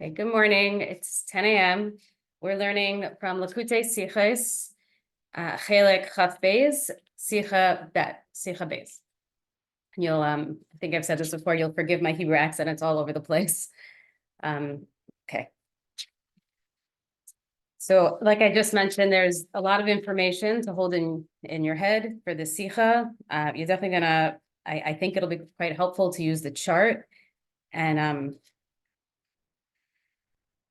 Okay, good morning. It's 10 a.m. We're learning from Lakute Siches, Chelek Chaf Beis, Sicha Bet, Sicha Beis. You'll, I think I've said this before, you'll forgive my Hebrew accent, it's all over the place. Okay. So like I just mentioned, there's a lot of information to hold in your head for the Sicha. You're definitely gonna, I think it'll be quite helpful to use the chart. And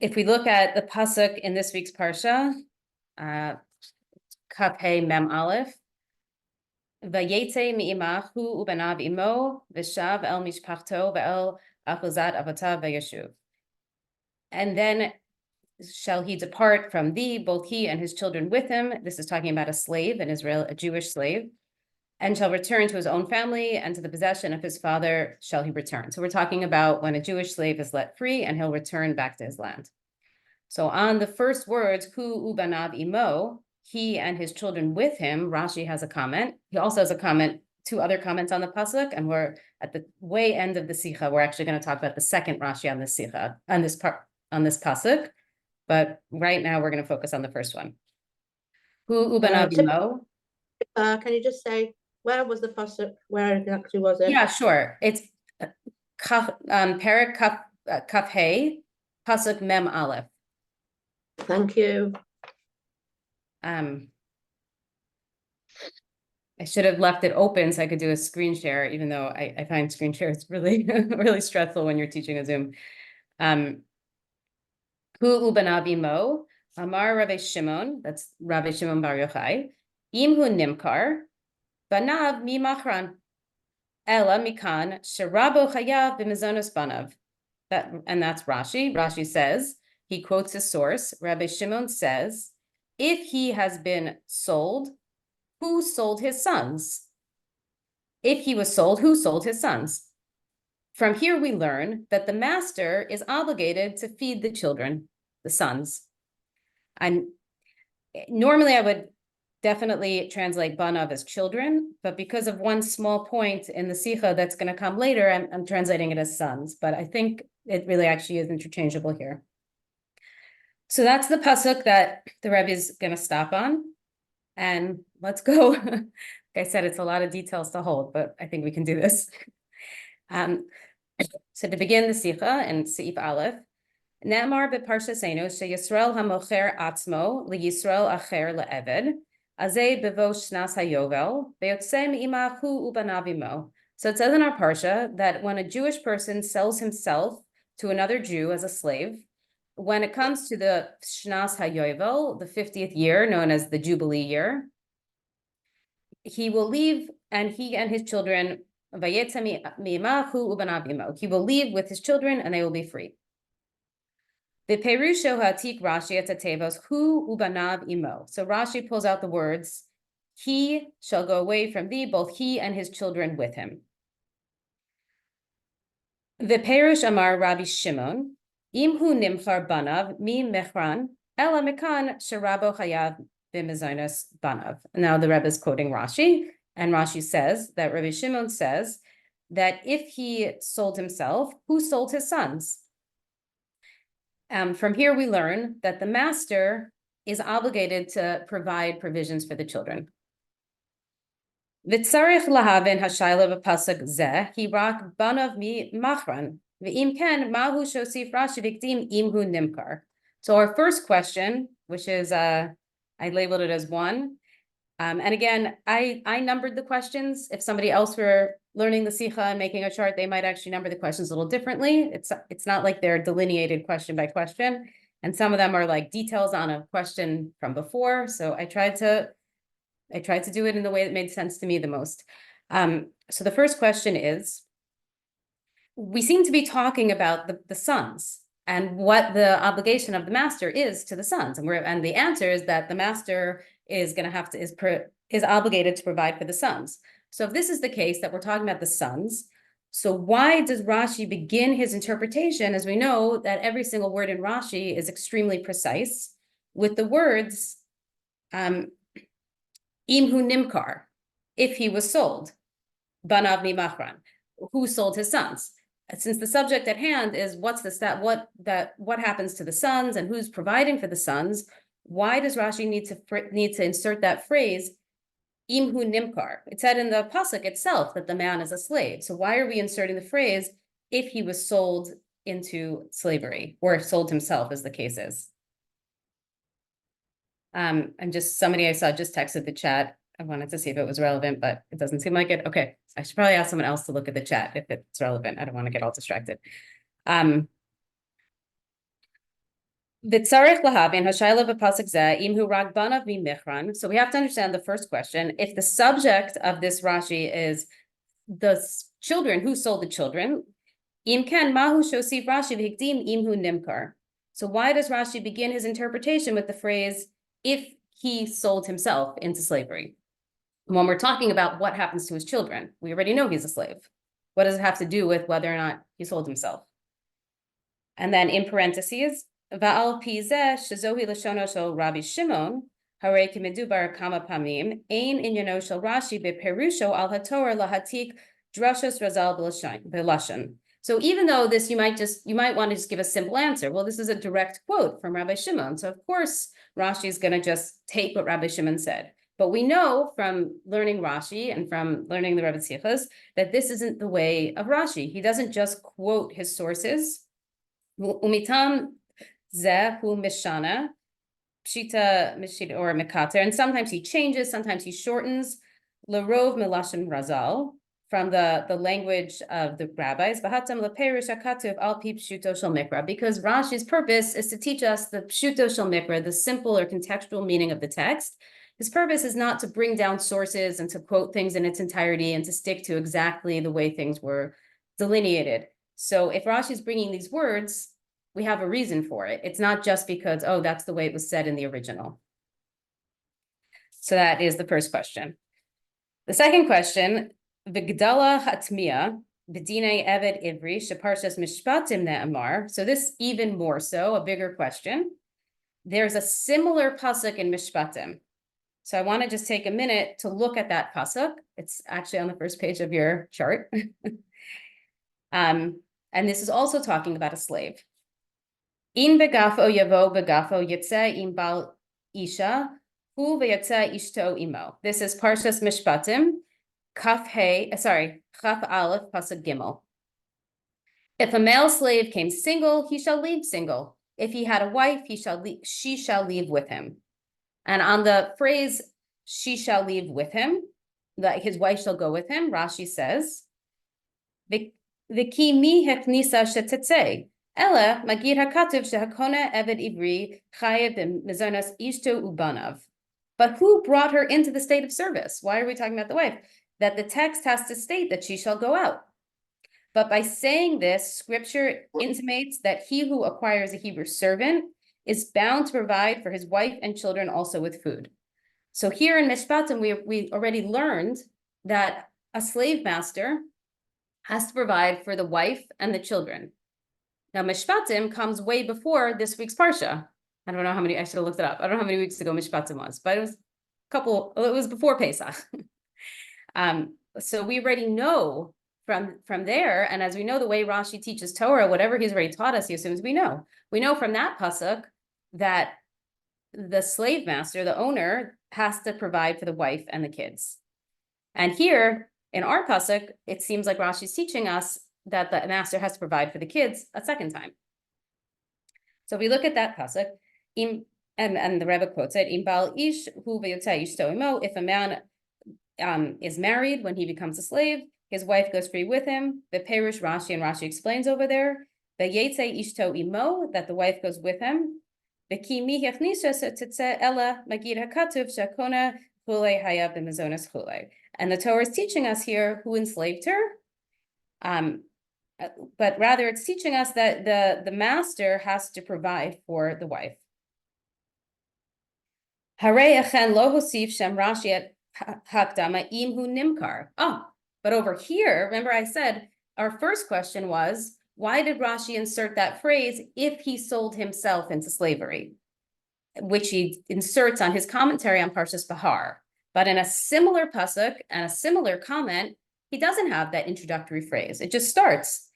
if we look at the pasuk in this week's parsha, Kaf Hey Mem Aleph, Vayetze mi'imachu ubanav imo v'shav el mishpachto ve'el achuzat avotav v'yeshuv. And then shall he depart from thee, both he and his children with him. This is talking about a slave in Israel, a Jewish slave, and shall return to his own family, and to the possession of his father shall he return. So we're talking about when a Jewish slave is let free and he'll return back to his land. So on the first words, hu ubanav imo, he and his children with him, Rashi has a comment. He also has a comment, two other comments on the pasuk, and we're at the way end of the Sicha. We're actually going to talk about the second Rashi on this Sicha, on this pasuk. But right now we're going to focus on the first one. Hu ubanav imo. Can you just say where was the pasuk? Where exactly was it? Yeah, sure. It's Perek Kaf Hey, pasuk Mem Aleph. Thank you. I should have left it open so I could do a screen share, even though I find screen share is really, really stressful when you're teaching a Zoom. Hu ubanav imo, Amar Rabbi Shimon, that's Rabbi Shimon Bar Yochai, Imhu nimkar, banav mi machran, ela mikan, sherabo chayav b'mizonos banav. And that's Rashi. Rashi says, he quotes his source, Rabbi Shimon says, if he has been sold, who sold his sons? If he was sold, who sold his sons? From here, we learn that the master is obligated to feed the children, the sons. And normally I would definitely translate banav as children, but because of one small point in the Sicha that's going to come later, I'm translating it as sons, but I think it really actually is interchangeable here. So that's the pasuk that the Rebbe is going to stop on. And let's go. Like I said, it's a lot of details to hold, but I think we can do this. So to begin the Sicha in Seif Aleph, Ne'amar beParshasenu sheYisrael hamocher atzmo liYisrael acher leEved, azeh bevo shnas hayovel veyotzem imachu ubanav imo. So it says in our parsha that when a Jewish person sells himself to another Jew as a slave, when it comes to the Shnas HaYovel, the 50th year, known as the Jubilee year, he will leave, and he and his children, he will leave with his children, and they will be free. So Rashi pulls out the words, he shall go away from thee, both he and his children with him. V'perush amar Rabbi Shimon, Imhu nimchar banav mi mechran ela mekan sherabo chayav b'mizonos banav. Now the Rebbe is quoting Rashi, and Rashi says that Rabbi Shimon says that if he sold himself, who sold his sons? From here we learn that the master is obligated to provide provisions for the children. V'tzarich lahavin hashayla b'pasuk zeh hirak banav mi machran. So our first question, which is, I labeled it as 1. And again, I numbered the questions. If somebody else were learning the Sicha and making a chart, they might actually number the questions a little differently. It's not like they're delineated question by question. And some of them are like details on a question from before. So I tried to do it in the way that made sense to me the most. So the first question is, we seem to be talking about the sons and what the obligation of the master is to the sons, and the answer is that the master is going to have to is obligated to provide for the sons. So if this is the case that we're talking about the sons, so why does Rashi begin his interpretation, as we know that every single word in Rashi is extremely precise, with the words imhu nimkar, if he was sold, banav mi machran, who sold his sons? since the subject at hand is what's the stat, what happens to the sons and who's providing for the sons, why does Rashi need to insert that phrase, imhu nimkar? It said in the pasuk itself that the man is a slave. So why are we inserting the phrase if he was sold into slavery or sold himself, as the case is? And just somebody I saw just texted the chat. I wanted to see if it was relevant, but it doesn't seem like it. Okay, I should probably ask someone else to look at the chat if it's relevant. I don't want to get all distracted. The tzarich lahavin hashayla v'pasuk zeh imhu ragbanav michran. So we have to understand the first question. If the subject of this Rashi is the children, who sold the children? Im ken mahu shosif Rashi v'hikdim imhu nimkar. So why does Rashi begin his interpretation with the phrase, if he sold himself into slavery? When we're talking about what happens to his children, we already know he's a slave. What does it have to do with whether or not he sold himself? And then in parentheses, Va'al pizeh shezohi lashono shel Rabbi Shimon, hare kimedubar kama pamim, ein inyano shel Rashi beperusho al hatorah lahatik drashos razal b'lashon. So even though this, you might want to just give a simple answer. Well, this is a direct quote from Rabbi Shimon. So of course, Rashi is going to just take what Rabbi Shimon said. But we know from learning Rashi and from learning the Rebbe Tzipas that this isn't the way of Rashi. He doesn't just quote his sources. Umitam zehu mishana, pshita or mikater, and sometimes he changes, sometimes he shortens. Lerov milashon razal, from the language of the rabbis, Vahatam leperish akatuv al pi pshuto shel mikra, because Rashi's purpose is to teach us the pshuto shel mikra, the simple or contextual meaning of the text. His purpose is not to bring down sources and to quote things in its entirety and to stick to exactly the way things were delineated. So if Rashi is bringing these words, we have a reason for it. It's not just because, oh, that's the way it was said in the original. So that is the first question. The second question, V'gdala hatmiya, b'dinei eved ivri, sheparshas mishpatim ne'amar. So this even more so, a bigger question. There's a similar pasuk in Mishpatim. So I want to just take a minute to look at that pasuk. It's actually on the first page of your chart. And this is also talking about a slave. In begafo yavo begafo yitze im bal isha hu v'yitze ishto imo. This is Parshas Mishpatim, Chaf Aleph pasuk Gimel. If a male slave came single, he shall leave single. If he had a wife, she shall leave with him. And on the phrase, she shall leave with him, that his wife shall go with him, Rashi says, V'ki mi heknisa shetetzei, ela magid hakatuv shehakona eved ivri chayev b'mizonas ishto ubanav. But who brought her into the state of service? Why are we talking about the wife? That the text has to state that she shall go out. But by saying this, scripture intimates that he who acquires a Hebrew servant is bound to provide for his wife and children also with food. So here in Mishpatim, we already learned that a slave master has to provide for the wife and the children. Now, Mishpatim comes way before this week's Parsha. I don't know how many, I should have looked it up. I don't know how many weeks ago Mishpatim was, but it was before Pesach. So we already know from there, and as we know the way Rashi teaches Torah, whatever he's already taught us, he assumes we know. We know from that pasuk that the slave master, the owner, has to provide for the wife and the kids. And here in our pasuk, it seems like Rashi's teaching us that the master has to provide for the kids a second time. So if we look at that pasuk, and the Rebbe quotes it, Im bal ish hu v'yotzei ishto imo, if a man is married when he becomes a slave, his wife goes free with him. The Perush Rashi, and Rashi explains over there, the Yetzei Ishto Imo, that the wife goes with him. The Ki mi hechnisha setze ella magid hakatuv shakona hule hayab b'mazonas hule. And the Torah is teaching us here who enslaved her. But rather it's teaching us that the master has to provide for the wife. Harei achen lo hosif shem Rashi at hakdama imhu nimkar. Oh, but over here, remember I said our first question was, why did Rashi insert that phrase, if he sold himself into slavery, which he inserts on his commentary on Parshas Behar. But in a similar pasuk and a similar comment, he doesn't have that introductory phrase. It just starts,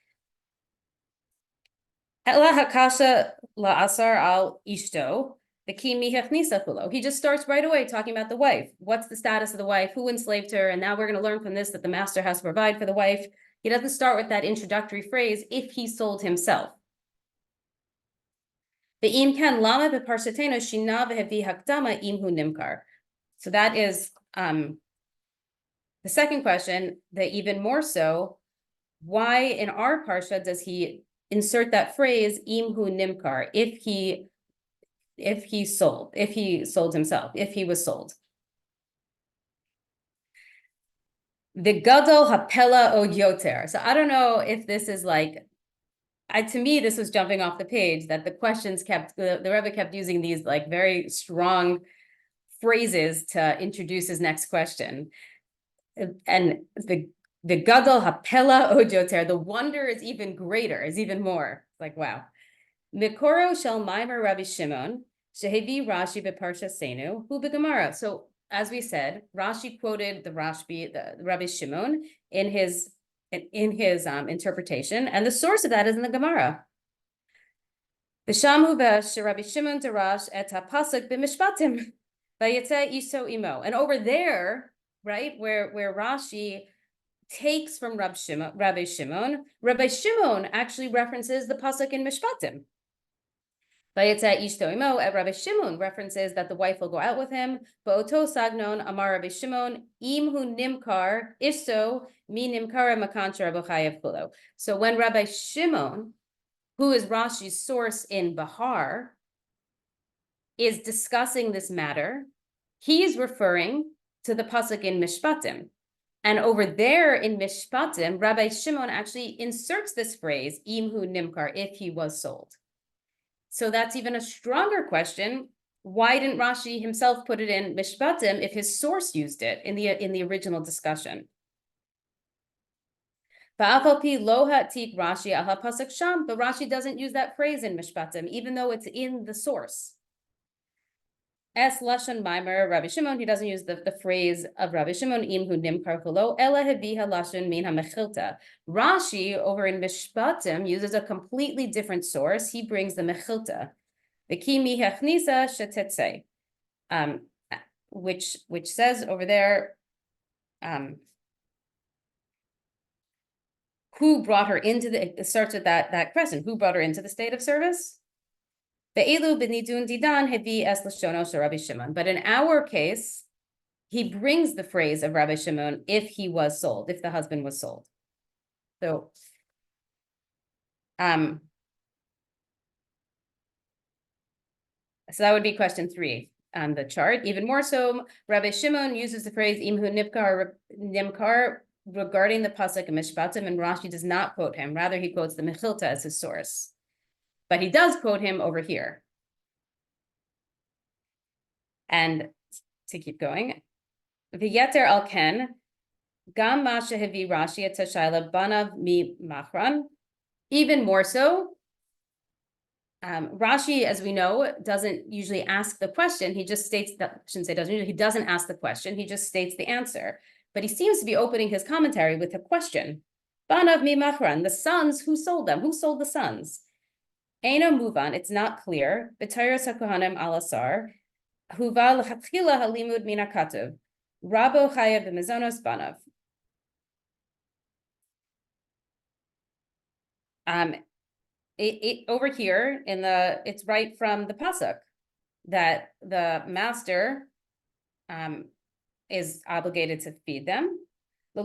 Ela hakasha la'asar al ishto. He just starts right away talking about the wife. What's the status of the wife? Who enslaved her? And now we're going to learn from this that the master has to provide for the wife. He doesn't start with that introductory phrase, if he sold himself. So that is the second question, that even more so, why in our parsha does he insert that phrase, imhu nimkar, if he sold himself, if he was sold. The gadol hapela od yoter. So I don't know if this is like, to me, this was jumping off the page, that the questions the Rebbe kept using these like very strong phrases to introduce his next question. And the gadol hapela od yoter, the wonder is even greater, is even more. Like, wow. Mikoro shel Maimer Rabbi Shimon, shehevi Rashi beparsha Senu, hu begemara. So as we said, Rashi quoted the Rabbi Shimon in his interpretation, and the source of that is in the Gemara. V'shamhu Rabbi Shimon darash et hapasuk b'mishpatim vayetze iso imo. And over there, right, where Rashi takes from Rabbi Shimon actually references the pasuk in Mishpatim. Vayetze ishto imo, at Rabbi Shimon references that the wife will go out with him. Ba'oto sagnon amar Rabbi Shimon imhu nimkar iso mi nimkara makancha Rabbi Chayev kulo. So when Rabbi Shimon, who is Rashi's source in Behar, is discussing this matter, he's referring to the pasuk in Mishpatim. And over there in Mishpatim, Rabbi Shimon actually inserts this phrase, imhu nimkar, if he was sold. So that's even a stronger question. Why didn't Rashi himself put it in Mishpatim if his source used it in the original discussion? But Rashi doesn't use that phrase in Mishpatim, even though it's in the source. Es lashon maimer Rabbi Shimon, he doesn't use the phrase of Rabbi Shimon, imhu nimkar kulo, ela heviha lashon min hamechilta. Rashi over in Mishpatim uses a completely different source. He brings the mechilta, the ki mi hechnisa shetetze, which says over there, who brought her into it starts with that question, who brought her into the state of service? But in our case, he brings the phrase of Rabbi Shimon, if he was sold, if the husband was sold. So, so that would be question 3 on the chart. Even more so, Rabbi Shimon uses the phrase imhu nimkar regarding the pasuk in Mishpatim, and Rashi does not quote him. Rather, he quotes the Mechilta as his source. But he does quote him over here. And to keep going, v'yeter al ken, gam ma shehevi Rashi et tashayla banav mi machran. Even more so, Rashi, as we know, doesn't usually ask the question. He just states that, I shouldn't say doesn't usually, he doesn't ask the question. He just states the answer. But he seems to be opening his commentary with a question. Banav mi machran, the sons, who sold them? Who sold the sons? Eino muvan, it's not clear. B'tayros hakohanim alasar. Huval l'chatchila halimud min hakatuv. Rabo chayav b'mezonos banav. Over here it's right from the pasuk that the master is obligated to feed them. So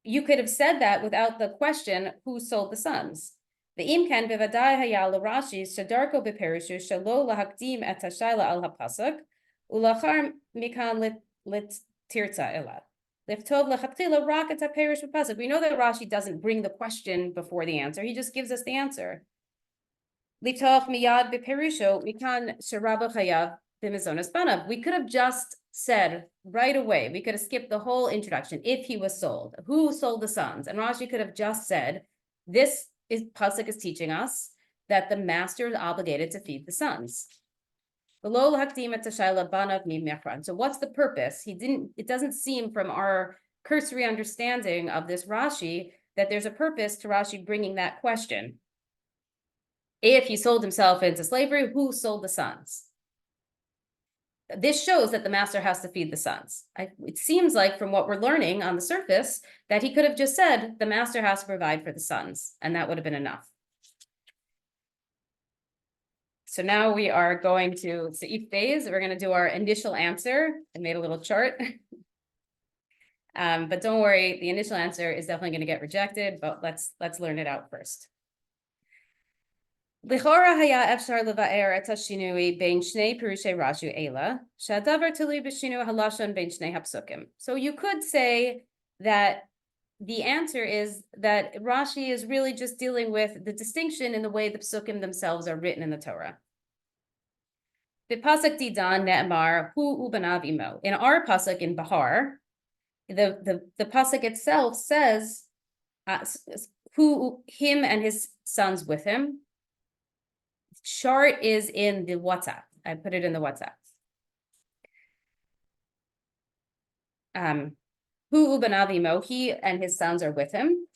you could have said that without the question, who sold the sons? The imkan bevadai hayal Rashi shadarko beperishu shalo lahakdim et hashayla al hapasuk ulachar mikan lit tirza elat. We know that Rashi doesn't bring the question before the answer. He just gives us the answer. We could have just said right away, we could have skipped the whole introduction. If he was sold, who sold the sons? And Rashi could have just said, this is pasuk is teaching us that the master is obligated to feed the sons. So what's the purpose? It doesn't seem from our cursory understanding of this Rashi that there's a purpose to Rashi bringing that question. If he sold himself into slavery, who sold the sons? This shows that the master has to feed the sons. It seems like from what we're learning on the surface that he could have just said the master has to provide for the sons, and that would have been enough. So now we are going to Seif phase. We're going to do our initial answer. I made a little chart. But don't worry, the initial answer is definitely going to get rejected, but let's learn it out first. לכאורה היה אפשר לבאר את השינוי בין שני פירושי רש"י אלה, שהדבר תלוי בשינוי הלשון בין שני הפסוקים. So you could say that the answer is that Rashi is really just dealing with the distinction in the way the psukim themselves are written in the Torah. B'pasuk didan ne'emar hu ubanav imo. In our pasuk in Behar, the pasuk itself says who him and his sons with him. Chart is in the WhatsApp. I put it in the WhatsApp. Hu ubanav imo, he and his sons are with him.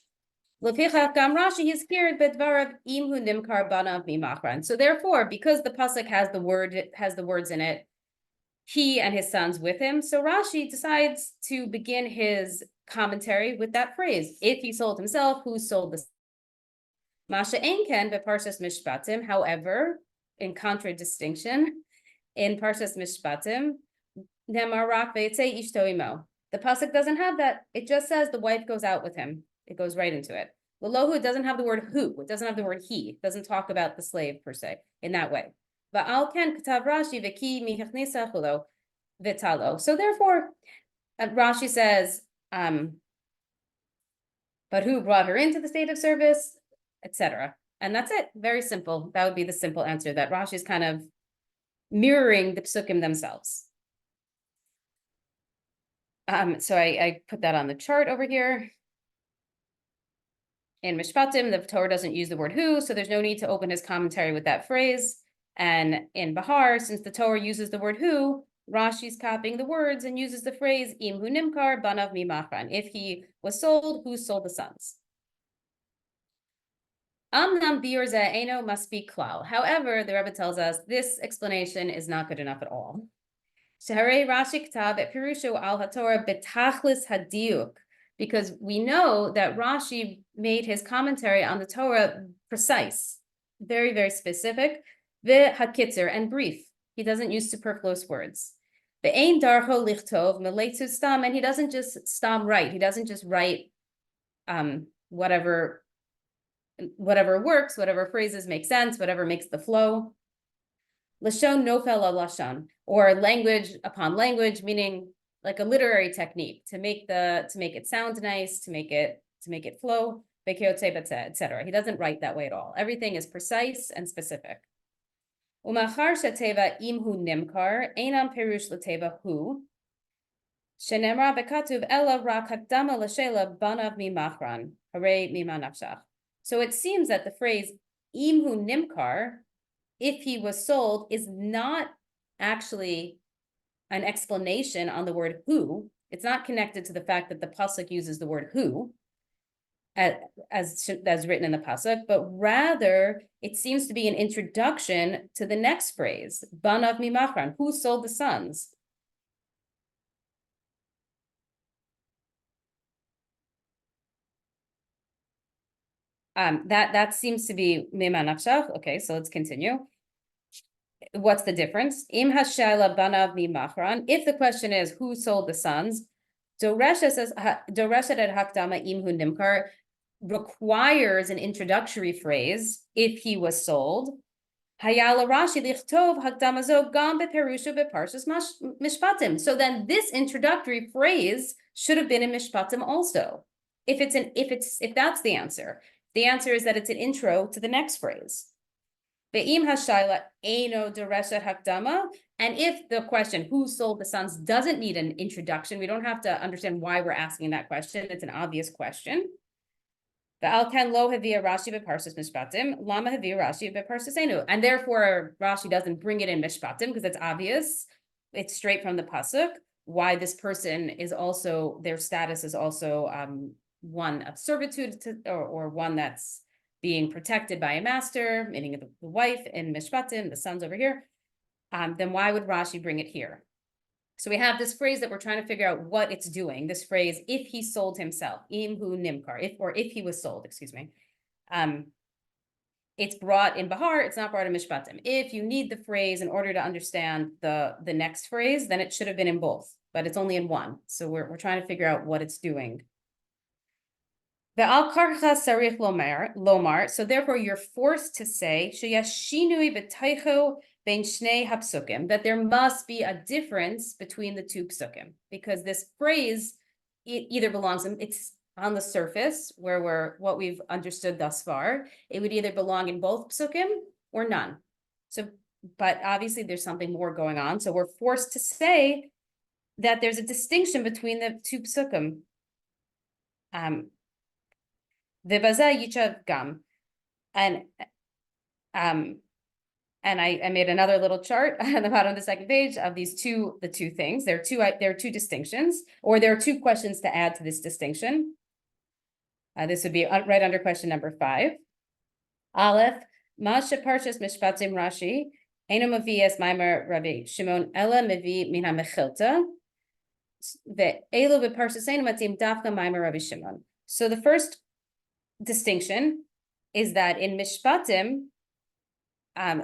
Lefichach gam Rashi hizkir bedvarav imhu nimkar banav mimachran. So therefore, because the pasuk has the words in it, he and his sons with him. So Rashi decides to begin his commentary with that phrase. If he sold himself, who sold the Masha Enken beParshas Mishpatim. However, in contradistinction, in Parshas Mishpatim, Nemarak ve'etzei ishto imo. The pasuk doesn't have that. It just says the wife goes out with him. It goes right into it. Lohu doesn't have the word who. It doesn't have the word he. It doesn't talk about the slave per se in that way. Va'al ken katav Rashi v'ki mihachnisa chulo v'talo. So therefore, Rashi says, but who brought her into the state of service, etc. And that's it. Very simple. That would be the simple answer, that Rashi is kind of mirroring the psukim themselves. So I put that on the chart over here. In Mishpatim, the Torah doesn't use the word who, so there's no need to open his commentary with that phrase. And in Behar, since the Torah uses the word who, Rashi's copying the words and uses the phrase im hu nimkar banav mimachran. If he was sold, who sold the sons? Amnam biur ze eno must be klal. However, the Rebbe tells us this explanation is not good enough at all. Sheharei Rashi k'tav et pirushu al haTorah betachlis hadiuk, because we know that Rashi made his commentary on the Torah precise, very, very specific, v'hakitzer, and brief. He doesn't use superfluous words. Ve'ein darcho lichtov meleitu stam, and he doesn't just stam write. He doesn't just write whatever works, whatever phrases make sense, whatever makes the flow. Lashon nofel al lashon, or language upon language, meaning like a literary technique to make it sound nice, to make it flow, etc. He doesn't write that way at all. Everything is precise and specific. Umachar sheteva imhu nimkar einam perush lateva hu shenemra bekatuv ela rak hakdama l'shela banav mimachran harei mima nafshach. So it seems that the phrase imhu nimkar, if he was sold, is not actually an explanation on the word who. It's not connected to the fact that the pasuk uses the word who as written in the pasuk, but rather it seems to be an introduction to the next phrase, banav mimachran, who sold the sons. That seems to be mima nafshach. Okay, so let's continue. What's the difference? Im hashela banav mimachran. If the question is who sold the sons, Doreshet says Doreshet et hakdama imhu nimkar requires an introductory phrase. If he was sold, hayala Rashi lichtov hakdamazo gam beperusha beparshas mishpatim. So then this introductory phrase should have been in mishpatim also. If that's the answer. The answer is that it's an intro to the next phrase. Ve'im hashayla eino dereshet hakdama. And if the question, who sold the sons, doesn't need an introduction, we don't have to understand why we're asking that question. It's an obvious question. Ve'al ken lo havia Rashi beparshas mishpatim, lama havia Rashi beparshas enu. And therefore, Rashi doesn't bring it in mishpatim because it's obvious. It's straight from the pasuk why this person is also, their status is also one of servitude or one that's being protected by a master, meaning the wife in Mishpatim, the sons over here, then why would Rashi bring it here? So we have this phrase that we're trying to figure out what it's doing. This phrase, if he sold himself, imhu nimkar, if he was sold, excuse me. It's brought in Behar, it's not brought in Mishpatim. If you need the phrase in order to understand the next phrase, then it should have been in both, but it's only in one. So we're trying to figure out what it's doing. The al karcha sarich lomar. So therefore, you're forced to say sheyashinui b'taycho ben shnei hapsukim, that there must be a difference between the two psukim, because this phrase it either belongs in, it's on the surface where what we've understood thus far, it would either belong in both psukim or none. So, but obviously there's something more going on. So we're forced to say that there's a distinction between the two psukim. V'bazeh yichav gam, and I made another little chart on the bottom of the second page of the two things. There are two distinctions, or there are two questions to add to this distinction. This would be right under question number 5. Aleph, ma sheparshas mishpatim Rashi, eno mavi es maimer Rabbi Shimon ela mavi min ha-mechilta, ve'elu beparshas eno matim dafka maimer Rabbi Shimon. So the first distinction is that in Mishpatim,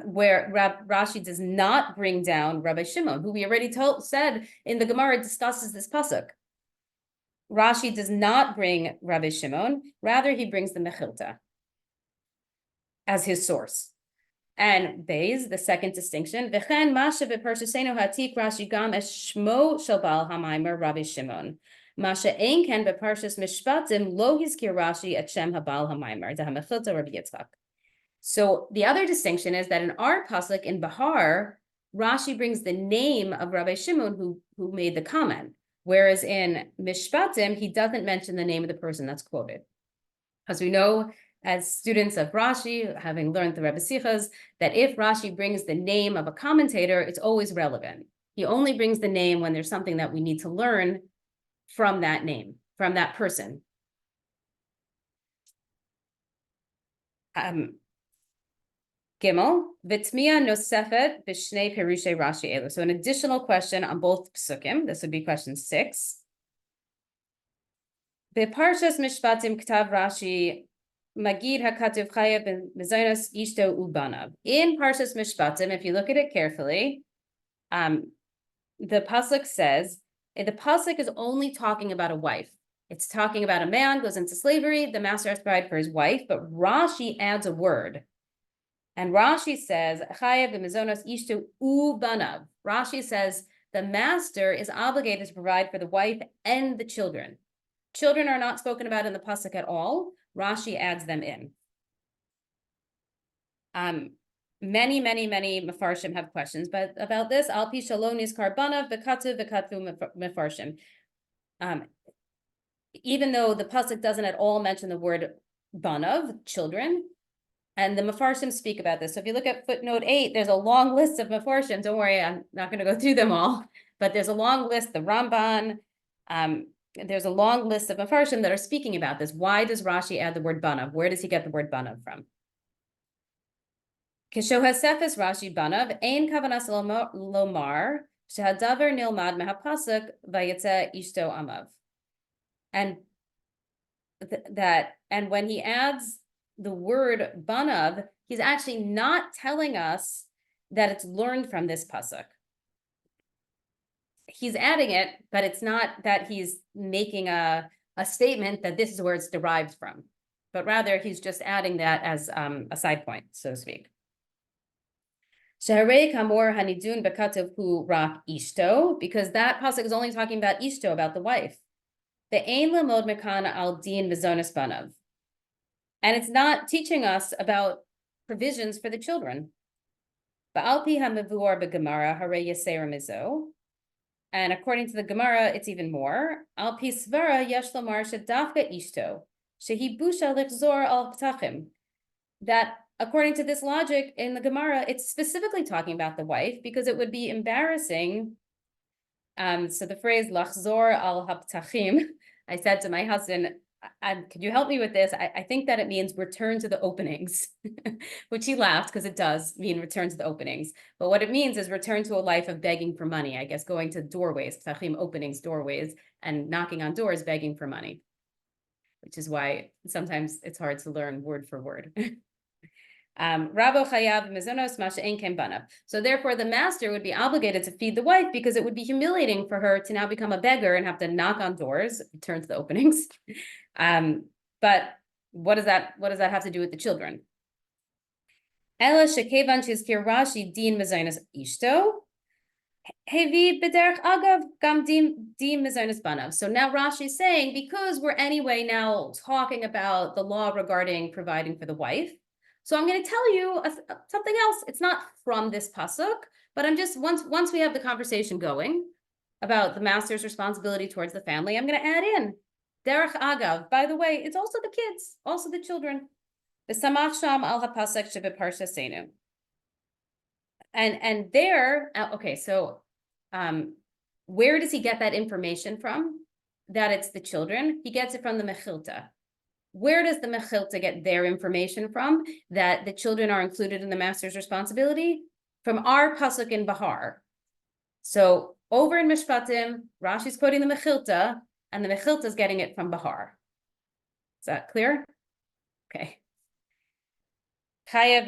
where Rashi does not bring down Rabbi Shimon, who we already said in the Gemara discusses this pasuk. Rashi does not bring Rabbi Shimon, rather he brings the Mechilta as his source. And Beis, the second distinction, V'chen masha b'pershasenu hatik Rashi gam es shmo shel Baal HaMaimer Rabbi Shimon. Masha ein ken b'parshas mishpatim lo hizkir Rashi et shem habal HaMaimer, the HaMechilta Rabbi Yitzchak. So the other distinction is that in our pasuk in Behar, Rashi brings the name of Rabbi Shimon who made the comment. Whereas in Mishpatim, he doesn't mention the name of the person that's quoted. As we know, as students of Rashi, having learned the Rebbe Sichas, that if Rashi brings the name of a commentator, it's always relevant. He only brings the name when there's something that we need to learn from that name, from that person. Gimel, v'tmiya nosefet b'shnei perushay Rashi elu. So an additional question on both psukim. This would be question 6. B'parshas mishpatim k'tav Rashi magid hakatuv chayav b'mezainos ishto ubanav. In Parshas Mishpatim, if you look at it carefully, the pasuk says the pasuk is only talking about a wife. It's talking about a man goes into slavery, the master has to provide for his wife, but Rashi adds a word. And Rashi says, Chayev v'mezonos ishtu ubanav. Rashi says the master is obligated to provide for the wife and the children. Children are not spoken about in the pasuk at all. Rashi adds them in. Many mefarshim have questions, but about this, al pi shalom nizkar banav v'katu mefarshim. Even though the pasuk doesn't at all mention the word banav, children, and the Mefarshim speak about this. So if you look at footnote 8, there's a long list of Mefarshim. Don't worry, I'm not going to go through them all, but there's a long list, the Ramban, there's a long list of Mefarshim that are speaking about this. Why does Rashi add the word banav? Where does he get the word banav from? Kishohasefes Rashi banav, ein kavanas lomar, shehadavar nilmad mehapasuk vayetze ishto amav. And and when he adds the word banav, he's actually not telling us that it's learned from this pasuk. He's adding it, but it's not that he's making a statement that this is where it's derived from, but rather he's just adding that as a side point, so to speak. Sheharei kamor hanidun bekatav hu rak ishto, because that pasuk is only talking about ishto, about the wife. The ein lamod mekana al din v'zonas banav. And it's not teaching us about provisions for the children. Ba'alpi ha'mevuar b'gemara harei yaseir mizo. And according to the Gemara, it's even more. Al pi svara yesh lomar shedafka ishto shehi busha lichzor al ptachim. That according to this logic in the Gemara, it's specifically talking about the wife because it would be embarrassing. So the phrase lachzor al haptachim, I said to my husband, could you help me with this? I think that it means return to the openings, which he laughed because it does mean return to the openings. But what it means is return to a life of begging for money, I guess, going to doorways, ptachim, openings, doorways, and knocking on doors, begging for money, which is why sometimes it's hard to learn word for word. Rabo chayav mezonos masha ein ken banav. So therefore, the master would be obligated to feed the wife because it would be humiliating for her to now become a beggar and have to knock on doors, return to the openings. But what does that have to do with the children? Ela shekevan shizkir Rashi din mezonos ishto. Hevi b'derech agav gam din mezonos banav. So now Rashi is saying, because we're anyway now talking about the law regarding providing for the wife, so I'm going to tell you something else. It's not from this pasuk, but I'm just, once we have the conversation going about the master's responsibility towards the family, I'm going to add in derech agav. By the way, it's also the kids, also the children. V'samach sham al hapasek shebeparsha seinu. And there, okay, so where does he get that information from? That it's the children. He gets it from the Mechilta. Where does the Mechilta get their information from? That the children are included in the master's responsibility? From our pasuk in Behar. So over in Mishpatim, Rashi's quoting the Mechilta, and the Mechilta is getting it from Behar. Is that clear? Okay. And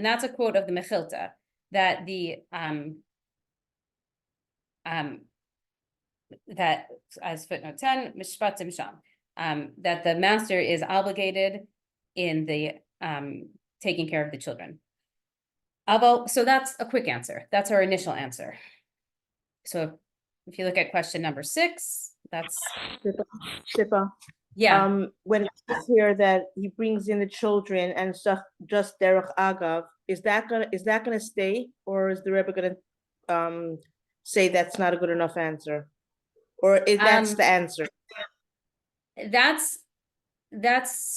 that's a quote of the Mechilta, that that as footnote 10, Mishpatim Sham, that the master is obligated in the taking care of the children. So that's a quick answer. That's our initial answer. So if you look at question number 6, that's Tzipa. yeah. When it's here that he brings in the children and stuff, just derech agav, is that gonna stay, or is the Rebbe gonna say that's not a good enough answer, or is that's the answer? That's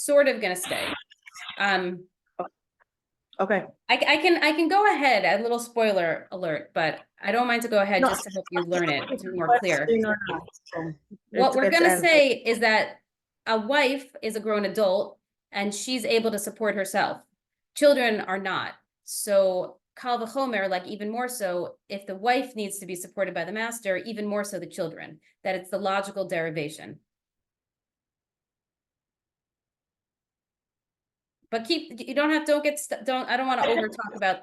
sort of gonna stay. Okay. I can go ahead, a little spoiler alert, but I don't mind to go ahead just to help you learn it to be more clear. What we're gonna say is that a wife is a grown adult and she's able to support herself. Children are not. So kal v'chomer, like even more so, if the wife needs to be supported by the master, even more so the children, that it's the logical derivation. But I don't want to over talk about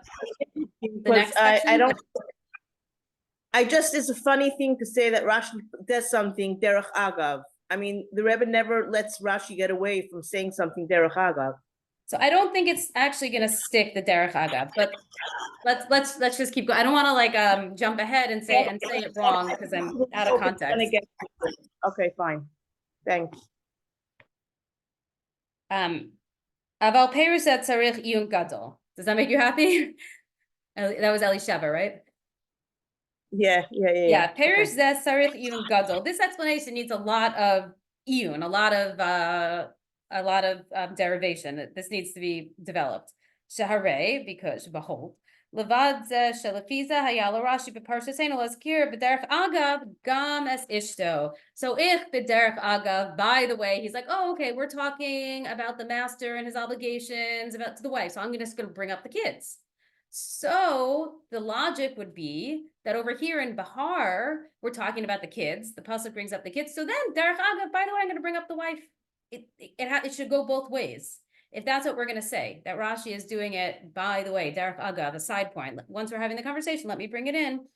the next section. It's a funny thing to say that Rashi does something derech agav. I mean, the Rebbe never lets Rashi get away from saying something derech agav. So I don't think it's actually going to stick the derech agav, but let's just keep going. I don't want to like jump ahead and say it wrong because I'm out of context. Okay, fine. Thanks. Aval Perusat Sarich Iyun Gadol. Does that make you happy? That was Elisheva, right? Yeah. Perush Zeh Sarich Iyun Gadol. This explanation needs a lot of iyun, a lot of derivation. This needs to be developed. Shaharei, because behold, Levad Zeh Shelafiza Hayala Rashi Beparsha Seinu Laskir B'derech Agav Gam Es Ishto. So ich B'derech Agav. By the way, he's like, oh, okay, we're talking about the master and his obligations to the wife. So I'm just going to bring up the kids. So the logic would be that over here in Behar, we're talking about the kids. The pasuk brings up the kids. So then, derech agav, by the way, I'm going to bring up the wife. It should go both ways. If that's what we're going to say, that Rashi is doing it, by the way, derech agav, a side point. Once we're having the conversation, let me bring it in.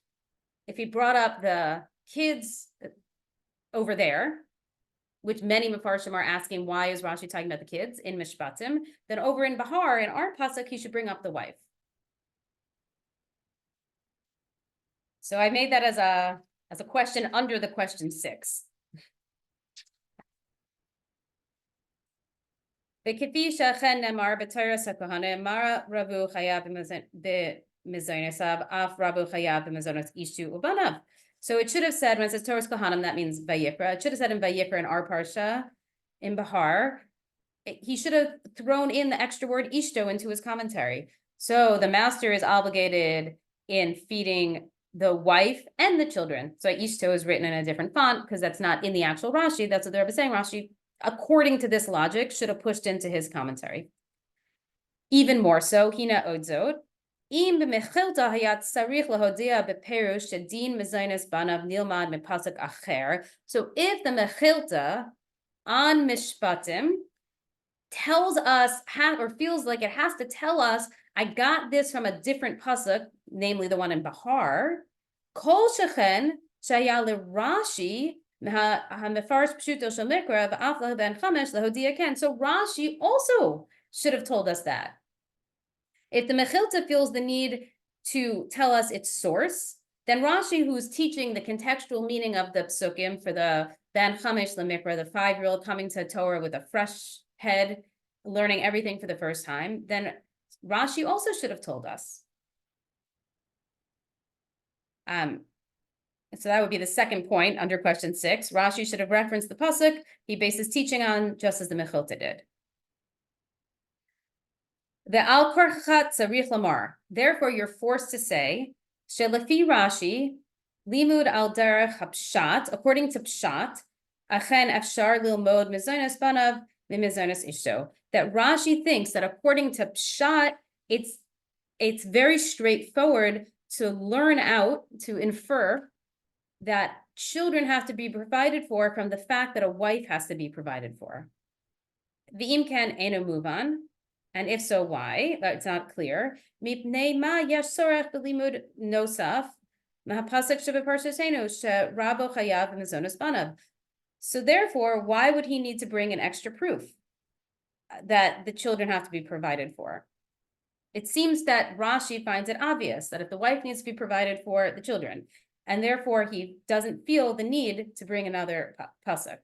If he brought up the kids over there, which many Mefarshim are asking, why is Rashi talking about the kids in Mishpatim? Then over in Behar, in our pasuk, he should bring up the wife. So I made that as a question under the question 6. So it should have said, when it says Torah's Kohanim, that means Vayikra. It should have said in Vayikra in our Parsha, in Behar, he should have thrown in the extra word Ishto into his commentary. So the master is obligated in feeding the wife and the children. So Ishto is written in a different font because that's not in the actual Rashi. That's what the Rebbe is saying. Rashi, according to this logic, should have pushed into his commentary. Even more so, Hina Odzot. Im b'mechilta hayat sarich lahodia beperush shedin mezainas banav nilmad mepasuk acher. So if the mechilta on mishpatim tells us, or feels like it has to tell us, I got this from a different pasuk, namely the one in Behar, kol shechen shaya Rashi ha-mefarsh pshuto shel mikra v'af ben chamesh lahodia ken. So Rashi also should have told us that. If the Mechilta feels the need to tell us its source, then Rashi, who's teaching the contextual meaning of the psukim for the Ben Chamesh Lemikra, the 5-year-old coming to Torah with a fresh head, learning everything for the first time, then Rashi also should have told us. So that would be the second point under question 6. Rashi should have referenced the pasuk he based his teaching on, just as the Mechilta did. The al korchat tzarich lamar. Therefore, you're forced to say shelefi Rashi limud al derech hapshat. According to pshat, achen afshar lilmod mizonos banav mimizonos ishto. That Rashi thinks that according to pshat, it's very straightforward to learn out, to infer that children have to be provided for from the fact that a wife has to be provided for. V'im ken eno muvan. And if so, why? That's not clear. So therefore, why would he need to bring an extra proof that the children have to be provided for? It seems that Rashi finds it obvious that if the wife needs to be provided for, the children, and therefore he doesn't feel the need to bring another pasuk.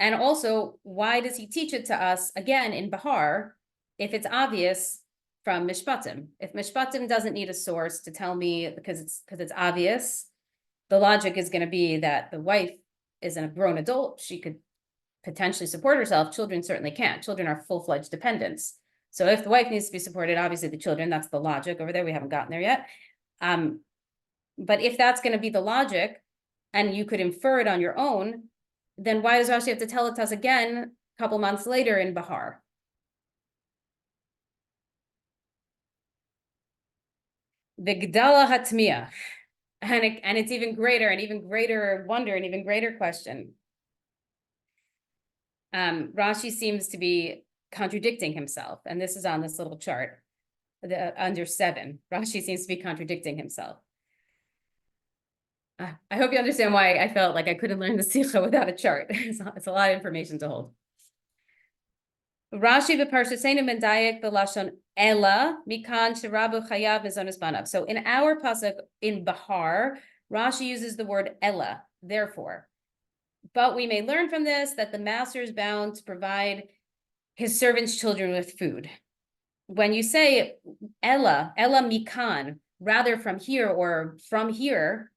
And also, why does he teach it to us again in Behar if it's obvious from Mishpatim? If Mishpatim doesn't need a source to tell me because it's obvious, the logic is going to be that the wife is a grown adult. She could potentially support herself. Children certainly can't. Children are full-fledged dependents. So if the wife needs to be supported, obviously the children, that's the logic over there. We haven't gotten there yet. But if that's going to be the logic and you could infer it on your own, then why does Rashi have to tell it to us again a couple months later in Behar? The Gdala Hatmiya. And it's even greater wonder, and even greater question. Rashi seems to be contradicting himself. And this is on this little chart, under 7. Rashi seems to be contradicting himself. I hope you understand why I felt like I couldn't learn the Sikha without a chart. It's a lot of information to hold. Rashi b'Parshasenu mendayek b'lashon ela mikan sherabu chayav mizonos banav. So in our pasuk in Behar, Rashi uses the word ela, therefore. But we may learn from this that the master is bound to provide his servants' children with food. When you say ela mikan, rather from here or from here,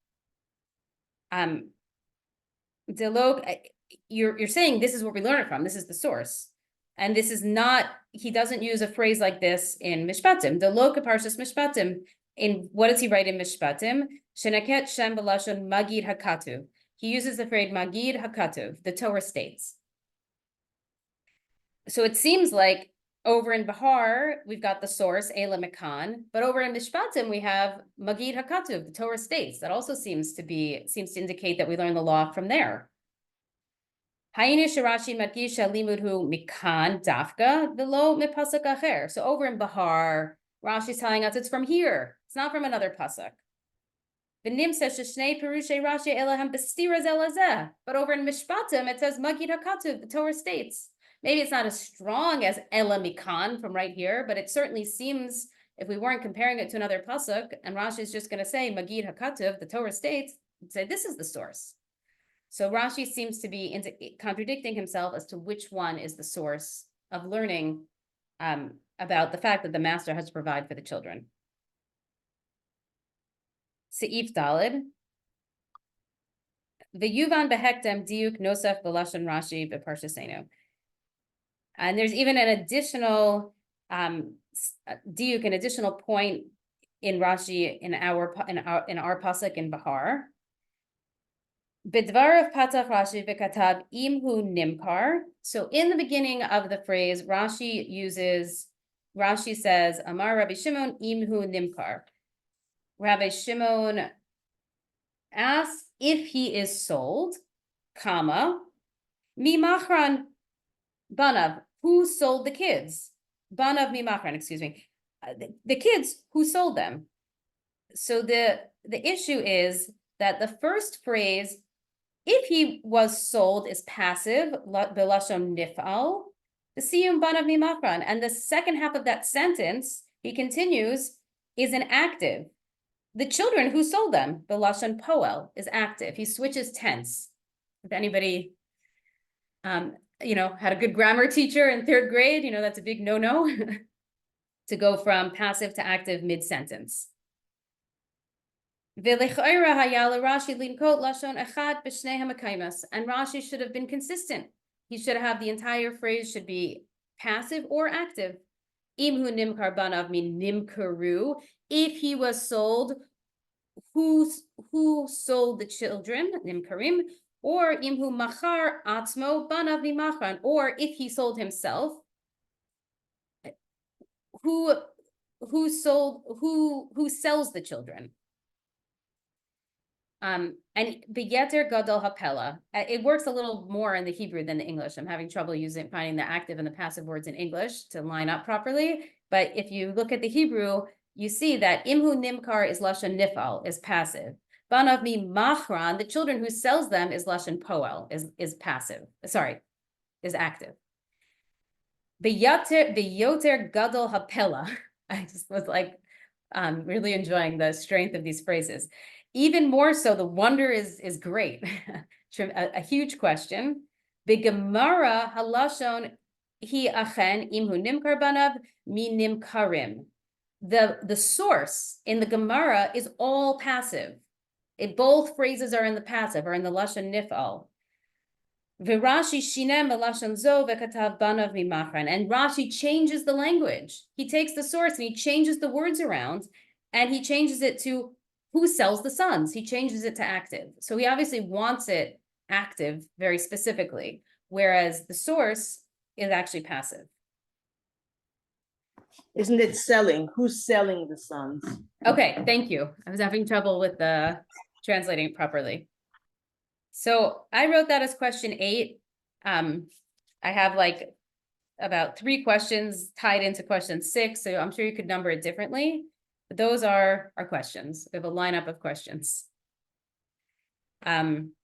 you're saying this is where we learn it from. This is the source. And this is not, he doesn't use a phrase like this in Mishpatim. The Lo Parshas Mishpatim, in what does he write in Mishpatim? Shenaket Shem B'lashon Magid Hakatuv. He uses the phrase Magid Hakatuv, the Torah states. So it seems like over in Behar, we've got the source, Ela Mekan, but over in Mishpatim, we have Magid Hakatuv, the Torah states. That also seems to indicate that we learn the law from there. Hayinu Shirashi Madgisha Limudhu Mikan Dafka, the lo mipasuk acher. So over in Behar, Rashi's telling us it's from here. It's not from another pasuk. V'nim says Shnei Perushay Rashi Elahem B'stira Zelazeh. But over in Mishpatim, it says Magid Hakatuv, the Torah states. Maybe it's not as strong as Ela Mikan from right here, but it certainly seems, if we weren't comparing it to another pasuk, and Rashi is just going to say Magid Hakatuv, the Torah states, say this is the source. So Rashi seems to be contradicting himself as to which one is the source of learning about the fact that the master has to provide for the children. Seif Dalid. V'yuvan behektem diuk nosef b'lashon Rashi b'parshasenu. And there's even an additional diuk, an additional point in Rashi in our pasuk in Behar. Bidvarav patach Rashi v'katav imhu nimkar. So in the beginning of the phrase, Rashi says, Amar Rabbi Shimon imhu nimkar. Rabbi Shimon asks if he is sold, comma, mi machran banav, who sold the kids? Banav mi machran, excuse me. The kids, who sold them? So the issue is that the first phrase, if he was sold, is passive, belashon nifal, the siyum banav mi machran. And the second half of that sentence, he continues, is an active. The children who sold them, belashon poel, is active. He switches tense. If anybody, had a good grammar teacher in third grade, that's a big no-no to go from passive to active mid-sentence. And Rashi should have been consistent. He should have the entire phrase should be passive or active. Imhu nimkar banav min nimkaru. If he was sold, who sold the children, nimkarim, or imhu machar atzmo banav mimachran, or if he sold himself, who sells the children. And beyeter gadol hapela. It works a little more in the Hebrew than the English. I'm having trouble finding the active and the passive words in English to line up properly. But if you look at the Hebrew, you see that imhu nimkar is lashon nifal, is passive. Banav mi machran, the children who sells them, is lashon poel, is passive. Sorry, is active. Beyoter gadol hapela. I just was like, really enjoying the strength of these phrases. Even more so, the wonder is great. A huge question. B'gemara halashon hi achen imhu nimkar banav mi nimkarim. The source in the Gemara is all passive. Both phrases are in the passive, or in the lashon nifal. V'Rashi shinem lashon zo v'katav banav mi machran. And Rashi changes the language. He takes the source and he changes the words around, and he changes it to who sells the sons. He changes it to active. So he obviously wants it active very specifically, whereas the source is actually passive. Isn't it selling? Who's selling the sons? Okay, thank you. I was having trouble with the translating it properly. So I wrote that as question 8. I have like about 3 questions tied into question 6, so I'm sure you could number it differently. But those are our questions. We have a lineup of questions.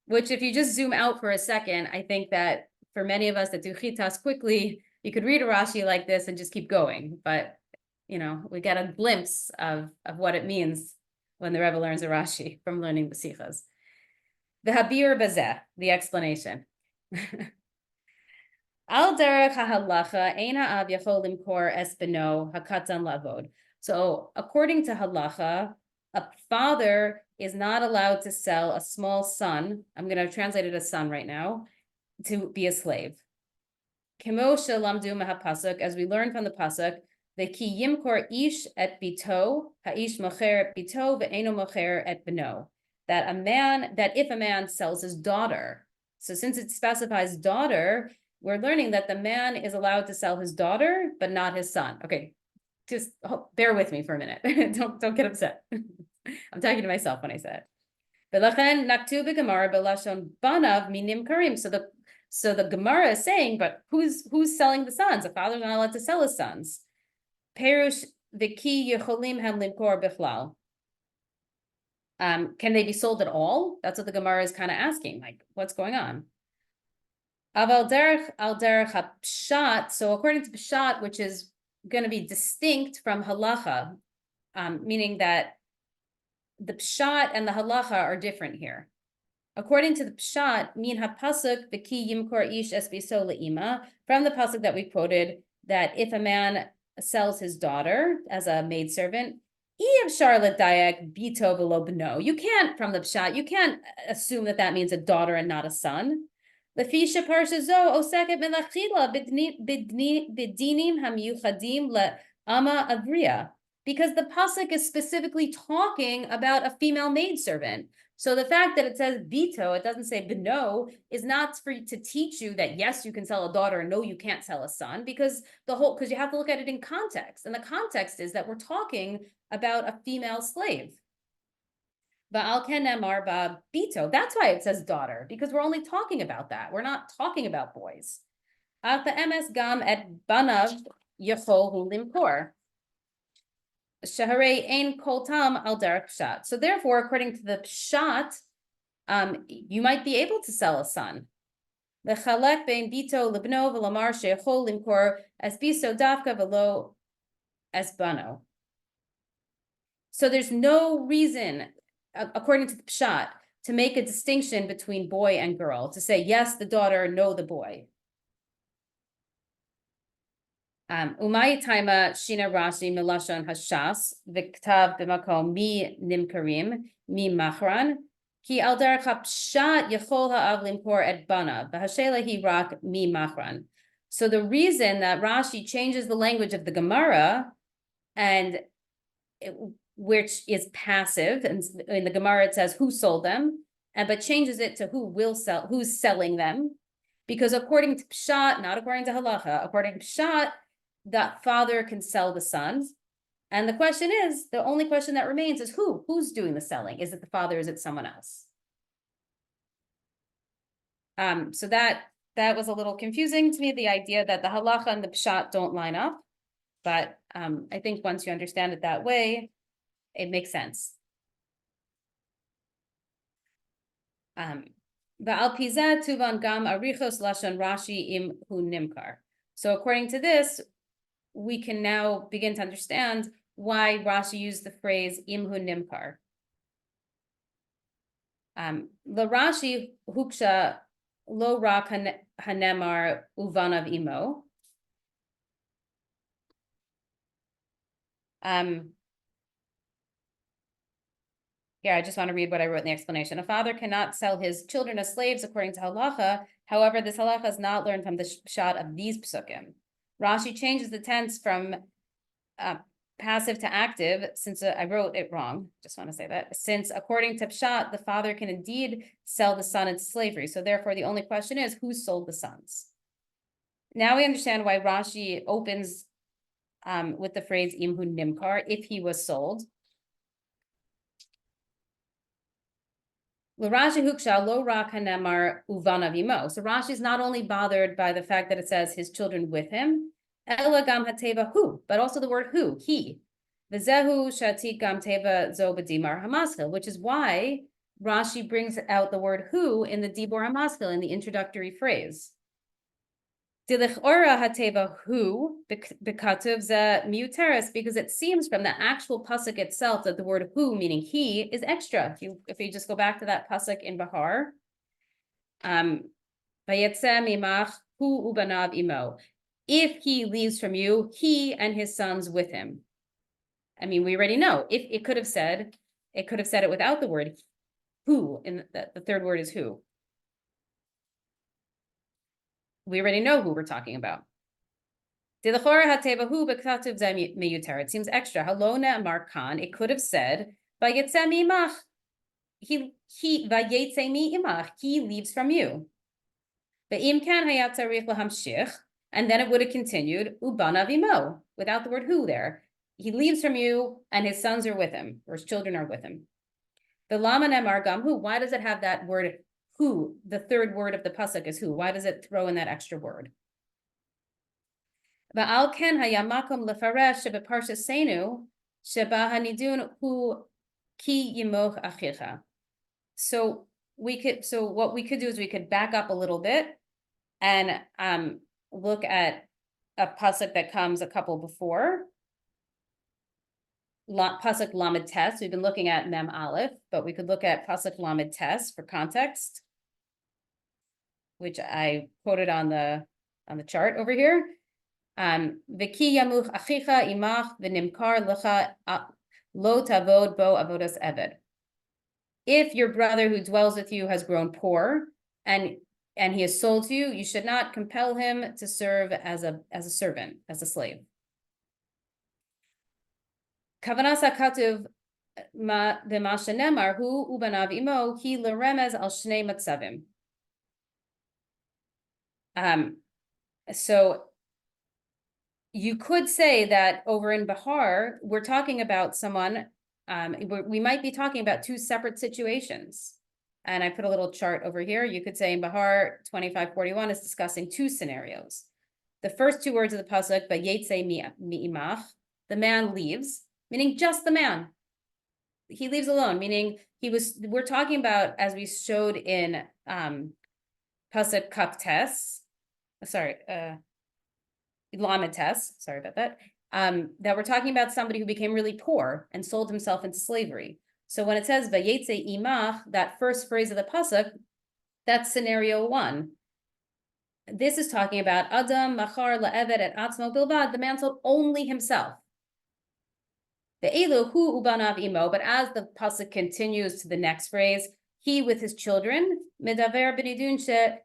Which if you just zoom out for a second, I think that for many of us that do chitas quickly, you could read a Rashi like this and just keep going. But, we get a glimpse of what it means when the Rebbe learns a Rashi from learning the Sichas. The Habir Bazeh, the explanation. Al derech halacha eina av yachol limkor es beno hakatan lavod. So according to halacha, a father is not allowed to sell a small son. I'm going to translate it as son right now, to be a slave. Kemo shelamdu mahapasuk, as we learn from the pasuk, the ki yimkor ish et bito, haish mocher et bito, ve'eno mocher et beno. That if a man sells his daughter, so since it specifies daughter, we're learning that the man is allowed to sell his daughter, but not his son. Okay, just bear with me for a minute. Don't get upset. I'm talking to myself when I say it. So the Gemara is saying, but who's selling the sons? A father's not allowed to sell his sons. Perush v'ki yecholim hem limkor bichlal. Can they be sold at all? That's what the Gemara is kind of asking, like, what's going on? Aval derech al derech ha-pshat, so according to pshat, which is going to be distinct from halacha, meaning that the pshat and the halacha are different here. According to the pshat, min ha-pasuk v'ki yimkor ish es biso le'ima, from the pasuk that we quoted, that if a man sells his daughter as a maidservant, you can't, from the pshat, you can't assume that means a daughter and not a son. Lefisha parsha zo oseket melachila b'dinim hamiyuchadim le'ama avriya, because the pasuk is specifically talking about a female maidservant. So the fact that it says bito, it doesn't say beno, is not to teach you that yes, you can sell a daughter, no, you can't sell a son, because you have to look at it in context. And the context is that we're talking about a female slave. Ba'al kenemar ba bito. That's why it says daughter, because we're only talking about that. We're not talking about boys. Alta emes gam et banav yachol hu limkor. Shaharei ein kol tam al derech pshat. So therefore, according to the pshat, you might be able to sell a son. The chalek bein bito libno v'lamar sheyachol limkor as biso davka v'lo as bano. So there's no reason, according to the pshat, to make a distinction between boy and girl, to say yes, the daughter, no, the boy. Wertheimer shina Rashi milashon hashas v'ktav b'makom mi nimkarim mi machran ki al derech hapshat yachol ha'av limkor et banav v'hashela hi rak mi machran. So the reason that Rashi changes the language of the Gemara, and which is passive, and in the Gemara it says who sold them, but changes it to who will sell, who's selling them, because according to pshat, not according to halacha, according to pshat, that father can sell the sons. And the question is, the only question that remains is who's doing the selling? Is it the father? Is it someone else? So that was a little confusing to me, the idea that the halacha and the pshat don't line up. But I think once you understand it that way, it makes sense. Ba'al pizah tuvan gam arichos lashon Rashi im hu nimkar. So according to this, we can now begin to understand why Rashi used the phrase imhu nimkar. The Rashi huksha lo rak hanemar uvanav imo. Here, I just want to read what I wrote in the explanation. A father cannot sell his children as slaves according to halacha. However, this halacha is not learned from the pshat of these psukim. Rashi changes the tense from passive to active, since I wrote it wrong. Just want to say that. Since according to pshat, the father can indeed sell the son into slavery. So therefore, the only question is who sold the sons? Now we understand why Rashi opens with the phrase imhu nimkar, if he was sold. L'Rashi huksha lo rak hanemar uvanav imo. So Rashi is not only bothered by the fact that it says his children with him, ela gam hateva hu, but also the word who, he. V'zehu shatik gam teva zo b'dimar hamaschil, which is why Rashi brings out the word who in the dibor hamaschil, in the introductory phrase. Dilech ora hateva who bekatuv ze miuteres, because it seems from the actual pasuk itself that the word who, meaning he, is extra. If you just go back to that pasuk in Behar, vayetze mimach hu ubanav imo. If he leaves from you, he and his sons with him. I mean, we already know. If it could have said it without the word who, and the third word is who. We already know who we're talking about. It seems extra. Halona Amar Khan, it could have said, he leaves from you. And then it would have continued, without the word who there. He leaves from you, and his sons are with him, or his children are with him. The Laman Amar Gam who, why does it have that word who? The third word of the pasuk is who. Why does it throw in that extra word? So what we could do is we could back up a little bit and look at a pasuk that comes a couple before. Pasuk Lamed Tes. We've been looking at Mem Aleph, but we could look at Pasuk Lamed Tes for context, which I quoted on the chart over here. V'ki yamuch achicha imach v'nimkar lecha lo tavod bo avodas eved. If your brother who dwells with you has grown poor and he is sold to you, you should not compel him to serve as a servant, as a slave. Kavanas hakatuv b'ma shenemar hu ubanav imo hi leremez al shnei matzavim. So you could say that over in Behar, we're talking about someone, we might be talking about two separate situations. And I put a little chart over here. You could say in Behar 2541 is discussing two scenarios. The first two words of the pasuk, vayetze mi'imach, the man leaves, meaning just the man. He leaves alone, meaning we're talking about, as we showed in pasuk kaptes, Lamites, sorry about that, that we're talking about somebody who became really poor and sold himself into slavery. So when it says vayetze imach, that first phrase of the pasuk, that's scenario one. This is talking about Adam machar la'eved et atzmo bilvad, the man sold only himself. The elu hu ubanav imo, but as the pasuk continues to the next phrase, he with his children, medaver b'nidun she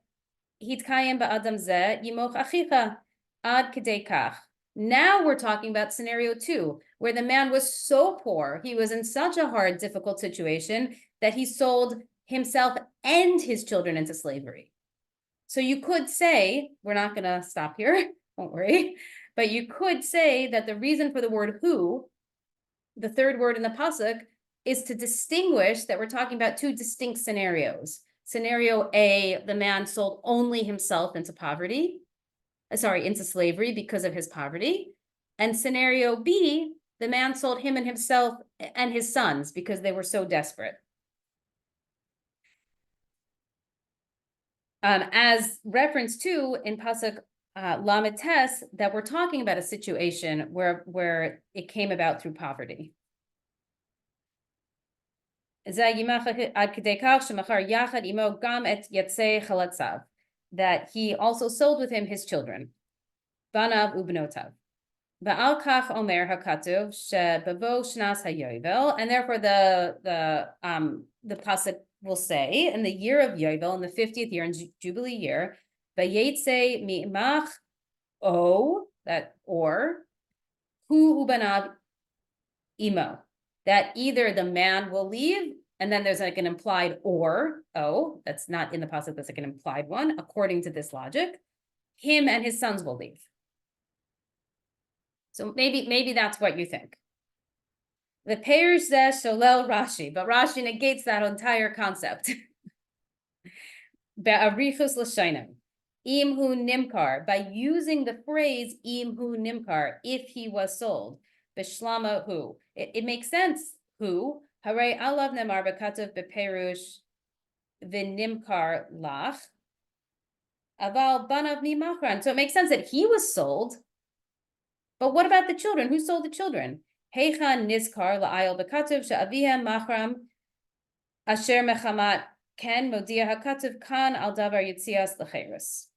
hitkayim ba'adam zeh yimoch achicha. Ad kedei kach. Now we're talking about scenario two, where the man was so poor, he was in such a hard, difficult situation that he sold himself and his children into slavery. So you could say, we're not going to stop here, don't worry, but you could say that the reason for the word who, the third word in the pasuk, is to distinguish that we're talking about two distinct scenarios. Scenario A, the man sold only himself into poverty. Into slavery because of his poverty. And scenario B, the man sold him and himself and his sons because they were so desperate. As reference to in pasuk Lamites, that we're talking about a situation where it came about through poverty. That he also sold with him his children, banav ubnotav. Ba'al kach omer hakatuv shebevo shnas hayovel, and therefore the pasuk will say in the year of Yovel, in the 50th year, in Jubilee year, vayetze mi'imach that or hu ubanav imo, that either the man will leave. And then there's like an implied that's not in the pasuk, that's like an implied one, according to this logic. Him and his sons will leave. So maybe that's what you think. The Peirush zeh sholel Rashi, but Rashi negates that entire concept. Be'arichus l'shainim, im hu nimkar, by using the phrase im hu nimkar, if he was sold. B'shlama hu, it makes sense. Who? Harei alav nemar b'katuv beperush v'nimkar lach. Aval banav mimachran. So it makes sense that he was sold. But what about the children? Who sold the children? Heichan nizkar la'ayel b'katuv she'avihem machram asher mechamat ken modia hakatuv kan al davar yitzias l'cheirus.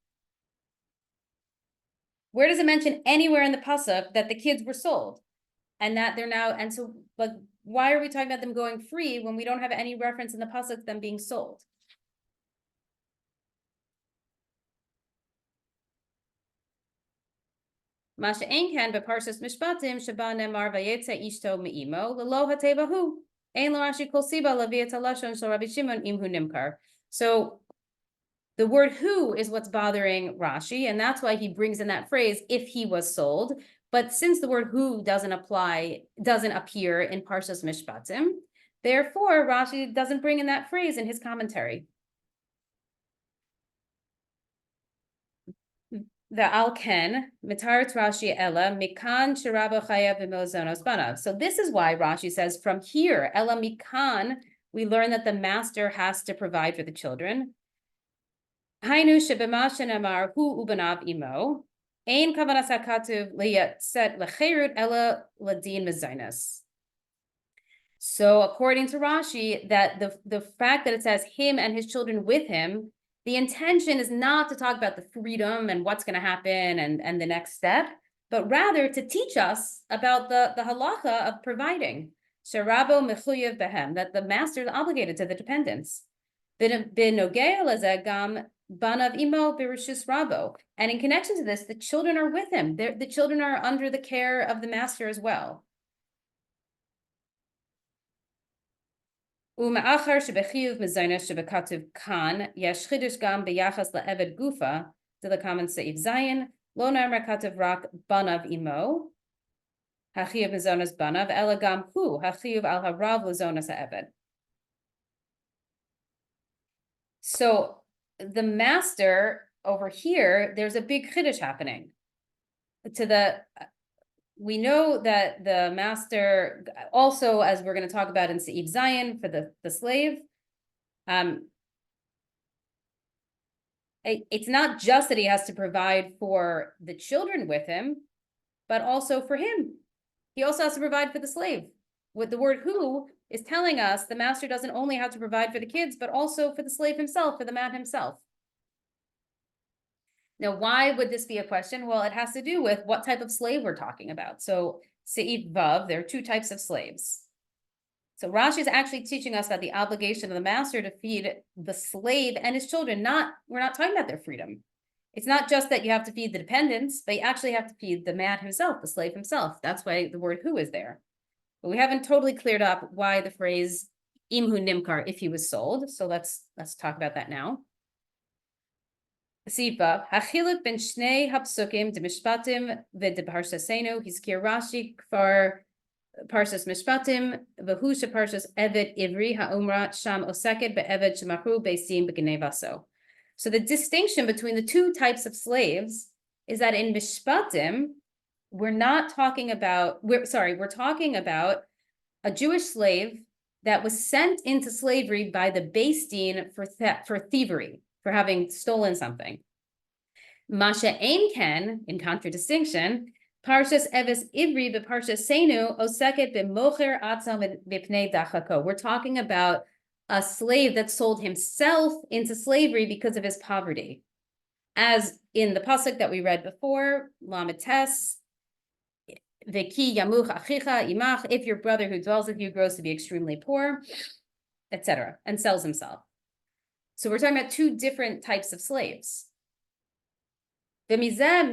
Where does it mention anywhere in the pasuk that the kids were sold? And that they're now, and so, but why are we talking about them going free when we don't have any reference in the pasuk to them being sold? Masha Enkan beparshas mishpatim sheba nemar vayetze ishto meimo lelo hatevahu ein lorashi kol siba laviat alashon shel Rabbi Shimon imhu nimkar. So the word who is what's bothering Rashi, and that's why he brings in that phrase, if he was sold. But since the word who doesn't appear in Parshas Mishpatim, therefore Rashi doesn't bring in that phrase in his commentary. The alken mitaret Rashi ella mikan shirabo chayav v'mozonos banav. So this is why Rashi says from here ella mikan we learn that the master has to provide for the children. Hainu shebema shenamar hu ubanav imo. Ein kavanas hakatuv liyatzet lecherut ella ladin mezainas. So according to Rashi, that the fact that it says him and his children with him, the intention is not to talk about the freedom and what's going to happen and the next step, but rather to teach us about the halacha of providing. Sharabo mechuyev behem, that the master is obligated to the dependents. B'nogea lezegam banav imo b'rishus rabo. And in connection to this, the children are with him. The children are under the care of the master as well. ומאחר שבחיוב מזונות שבכתוב כאן, יש חידוש גם ביחס לעבד גופה, דלקמן סעיף זין, לא נאמר כתוב רק בניו אמו, החיוב מזונס בניו, אלא גם הוא, החיוב על הרב לזונס העבד. So the master over here, there's a big chiddush happening. We know that the master also, as we're going to talk about in Seif Zion for the slave, it's not just that he has to provide for the children with him, but also for him. He also has to provide for the slave. With the word who is telling us the master doesn't only have to provide for the kids, but also for the slave himself, for the man himself. Now, why would this be a question? Well, it has to do with what type of slave we're talking about. So, Seif Vav, there are two types of slaves. So Rashi is actually teaching us that the obligation of the master to feed the slave and his children, we're not talking about their freedom. It's not just that you have to feed the dependents, but you actually have to feed the man himself, the slave himself. That's why the word who is there. But we haven't totally cleared up why the phrase imhu nimkar, if he was sold. So let's talk about that now. Tzipa, hachiluk ben shnei hapsukim de mishpatim v'de parshasenu hizkir Rashi kfar parshas mishpatim v'hu parshas evet ivri ha'umra sham oseket be'evet shemachu beisim b'gnei vaso. So the distinction between the two types of slaves is that in mishpatim, we're talking about a Jewish slave that was sent into slavery by the Beis Din for thievery, for having stolen something. Masha ein ken, in contradistinction, Parshas Eves Ivri beParshas Seinu oseket b'mocher atzam v'pnei dachako. We're talking about a slave that sold himself into slavery because of his poverty. As in the pasuk that we read before, Lamed Tes, V'ki yamuch achicha imach, if your brother who dwells with you grows to be extremely poor, etc., and sells himself. So we're talking about two different types of slaves. And therefore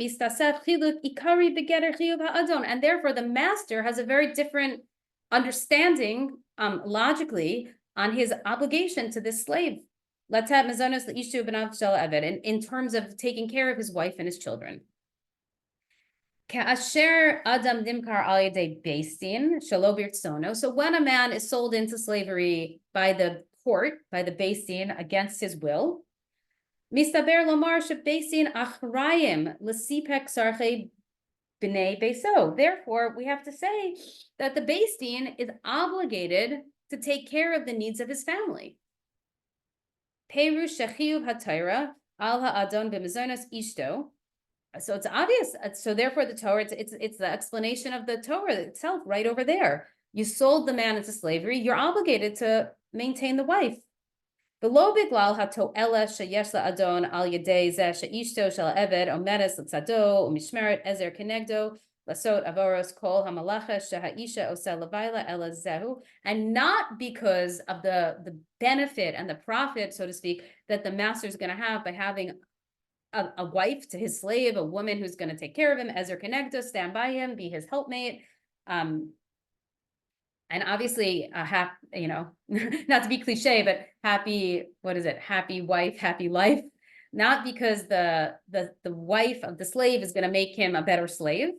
the master has a very different understanding, logically, on his obligation to this slave. In terms of taking care of his wife and his children. So when a man is sold into slavery by the court, by the Beis Din, against his will, therefore we have to say that the Beis Din is obligated to take care of the needs of his family. So it's obvious. So therefore the Torah, it's the explanation of the Torah itself right over there. You sold the man into slavery, you're obligated to maintain the wife. Below biglal hato'ela sheyesh la'adon al yedei zeh she'ishto shel eved omedes l'tzado u'mishmeret ezer kenegdo lasot avoros kol hamalacha sheha'isha oseh levaila ela zehu, and not because of the benefit and the profit, so to speak, that the master is going to have by having a wife to his slave, a woman who's going to take care of him, ezer kenegdo, stand by him, be his helpmate. And obviously, not to be cliche, but happy wife, happy life. Not because the wife of the slave is going to make him a better slave.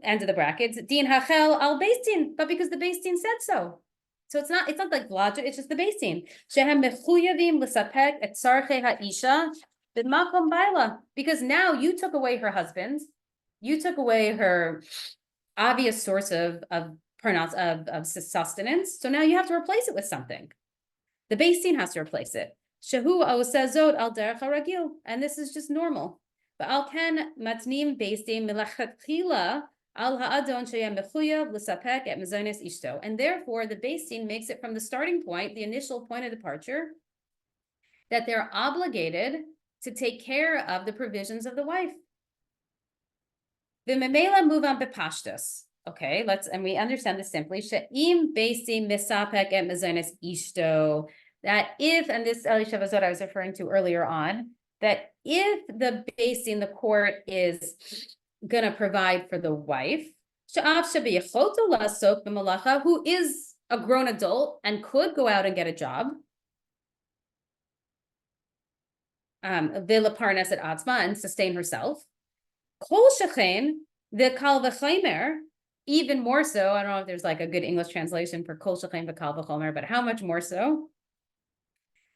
End of the brackets. Din hachel al Beis Din, but because the Beis Din said so. So it's not like logic. It's just the Beis Din. Shehem mechuyavim l'sapek et tzarchei ha'isha b'makom baila. Because now you took away her husband, you took away her obvious source of sustenance. So now you have to replace it with something. The Beis Din has to replace it. Shehu osezot al derech haragil, and this is just normal. But al ken matnim Beis Din milachatchila al ha'adon sheyem mechuyav l'sapek et mezones ishto, and therefore the Beis Din makes it from the starting point, the initial point of departure, that they're obligated to take care of the provisions of the wife. V'memela move on bepashtus. Okay, and we understand this simply. She'im Beis Din misapek et mezones ishto. That if, and this Elisha was what I was referring to earlier on, that if the Beis Din, the court, is going to provide for the wife, who is a grown adult and could go out and get a job. Vela parnas at atzma and sustain herself. Kol shechen the kal v'chomer, even more so. I don't know if there's like a good English translation for kol shechen v'kal v'chomer, but how much more so?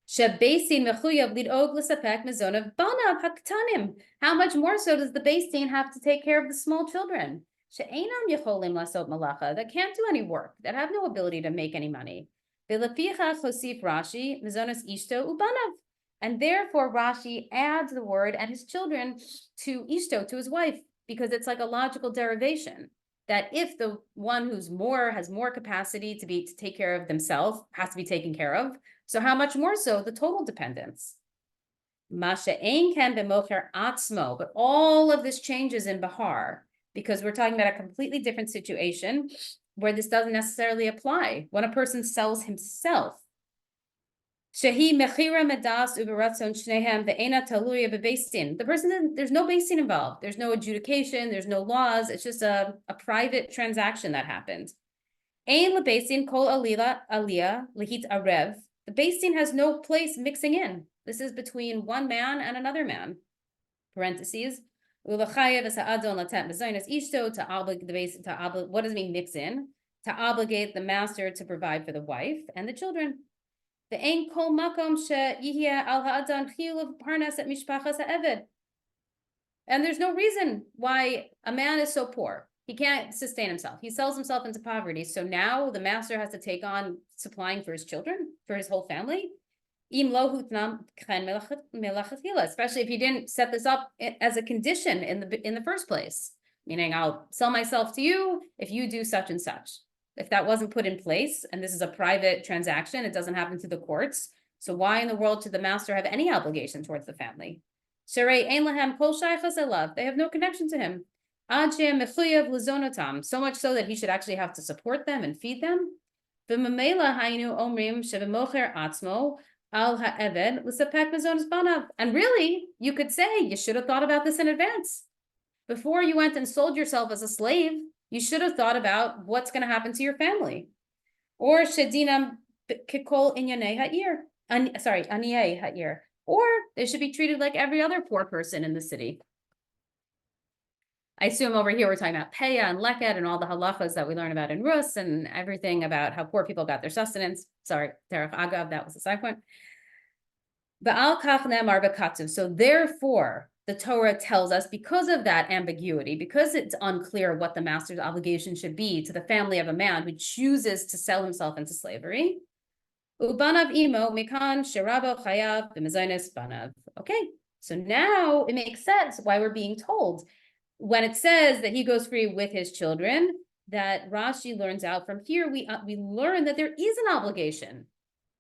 Shebesin mechuyav lidog l'sapek mezonav banav haktanim. How much more so does the Beis Din have to take care of the small children? She'enam yecholim lasot malacha, that can't do any work, that have no ability to make any money. V'leficha chosif Rashi mezonas ishto ubanav. And therefore Rashi adds the word and his children to ishto, to his wife, because it's like a logical derivation. That if the one who's has more capacity to take care of themselves has to be taken care of, so how much more so the total dependence? Masha ein ken b'mocher atzmo, but all of this changes in Behar because we're talking about a completely different situation where this doesn't necessarily apply. When a person sells himself, shehi mechira medas uberatzon shnehem ve'ena taluya bebeis din. The person, there's no beis din involved. There's no adjudication. There's no laws. It's just a private transaction that happened. Ein lebeis din kol aliyah lehit arev. The Beis Din has no place mixing in. This is between one man and another man. Parentheses. What does it mean mix in? To obligate the master to provide for the wife and the children. And there's no reason why a man is so poor. He can't sustain himself. He sells himself into poverty. So now the master has to take on supplying for his children, for his whole family. Especially if he didn't set this up as a condition in the first place. Meaning, I'll sell myself to you if you do such and such. If that wasn't put in place, and this is a private transaction, it doesn't happen to the courts. So why in the world should the master have any obligation towards the family? They have no connection to him. So much so that he should actually have to support them and feed them. And really, you could say you should have thought about this in advance. Before you went and sold yourself as a slave, you should have thought about what's going to happen to your family. Or shedinam kikol inyanei ha'ir. Aniyei ha'ir. Or they should be treated like every other poor person in the city. I assume over here we're talking about Peya and Leket and all the halachas that we learn about in Rus and everything about how poor people got their sustenance. Sorry, Derech Agav, that was the side point. So therefore, the Torah tells us, because of that ambiguity, because it's unclear what the master's obligation should be to the family of a man who chooses to sell himself into slavery. Ubanav imo mikan sherabo chayav b'mezainis banav. Okay, so now it makes sense why we're being told when it says that he goes free with his children, that Rashi learns out from here, we learn that there is an obligation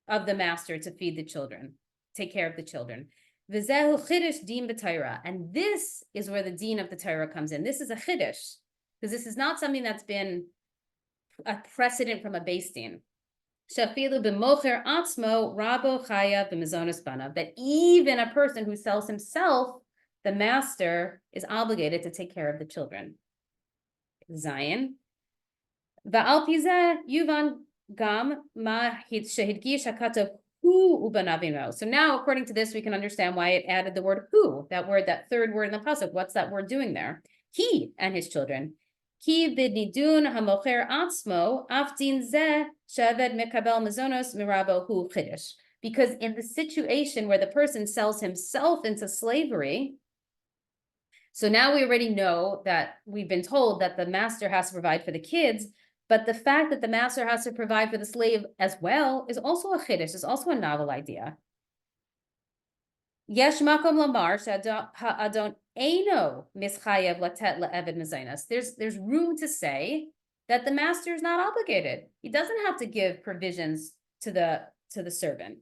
of the master to feed the children, take care of the children. V'zehu chiddush din b'Torah, and this is where the din of the Torah comes in. This is a chiddush, because this is not something that's been a precedent from a Beis Din. Shafilu b'mocher atzmo rabo chaya b'mezonos banav, that even a person who sells himself, the master is obligated to take care of the children. Zion. Va'al pizeh yuvan gam ma shehidgish hakatav hu ubanavino. So now, according to this, we can understand why it added the word who, that word, that third word in the pasuk. What's that word doing there? He and his children. Ki b'nidun hamocher atzmo afdin zeh shaved mekabel mezonos mirabo hu chiddush. Because in the situation where the person sells himself into slavery, so now we already know that we've been told that the master has to provide for the kids, but the fact that the master has to provide for the slave as well is also a chiddush, is also a novel idea. Yesh makom lamar ha'adon eino mischayev latet le'eved mezainas. There's room to say that the master is not obligated. He doesn't have to give provisions to the servant.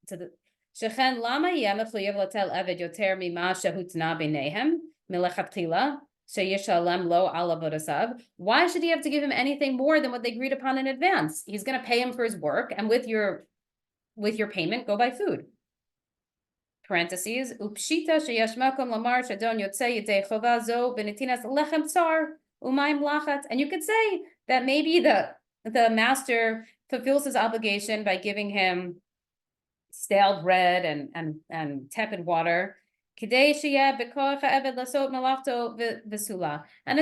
To the shechen lama yeh mechuyev latet le'eved yoter mima shehutna b'neihem. Why should he have to give him anything more than what they agreed upon in advance? He's going to pay him for his work, and with your payment, go buy food. Parentheses. Upshita sheyesh makom lamar shadon yotzei yedei chova zo benetinas lechem tsar umayim lachat. And you could say that maybe the master fulfills his obligation by giving him stale bread and tepid water. And it's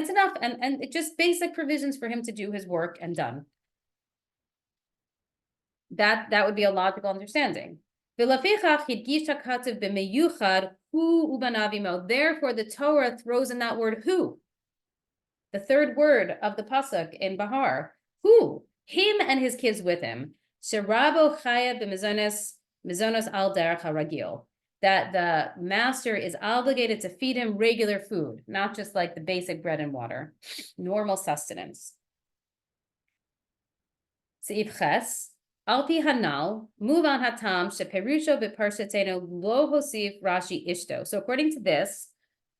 enough, and it just basic provisions for him to do his work and done. That would be a logical understanding. Therefore, the Torah throws in that word who, the third word of the pasuk in Behar, who, him and his kids with him, sherabo chaya b'mizonos al derech haragil, that the master is obligated to feed him regular food, not just like the basic bread and water, normal sustenance. Seif ches, al pi hanal, move on hatam sheperusho b'parshatenu lo hosif Rashi ishto. So according to this,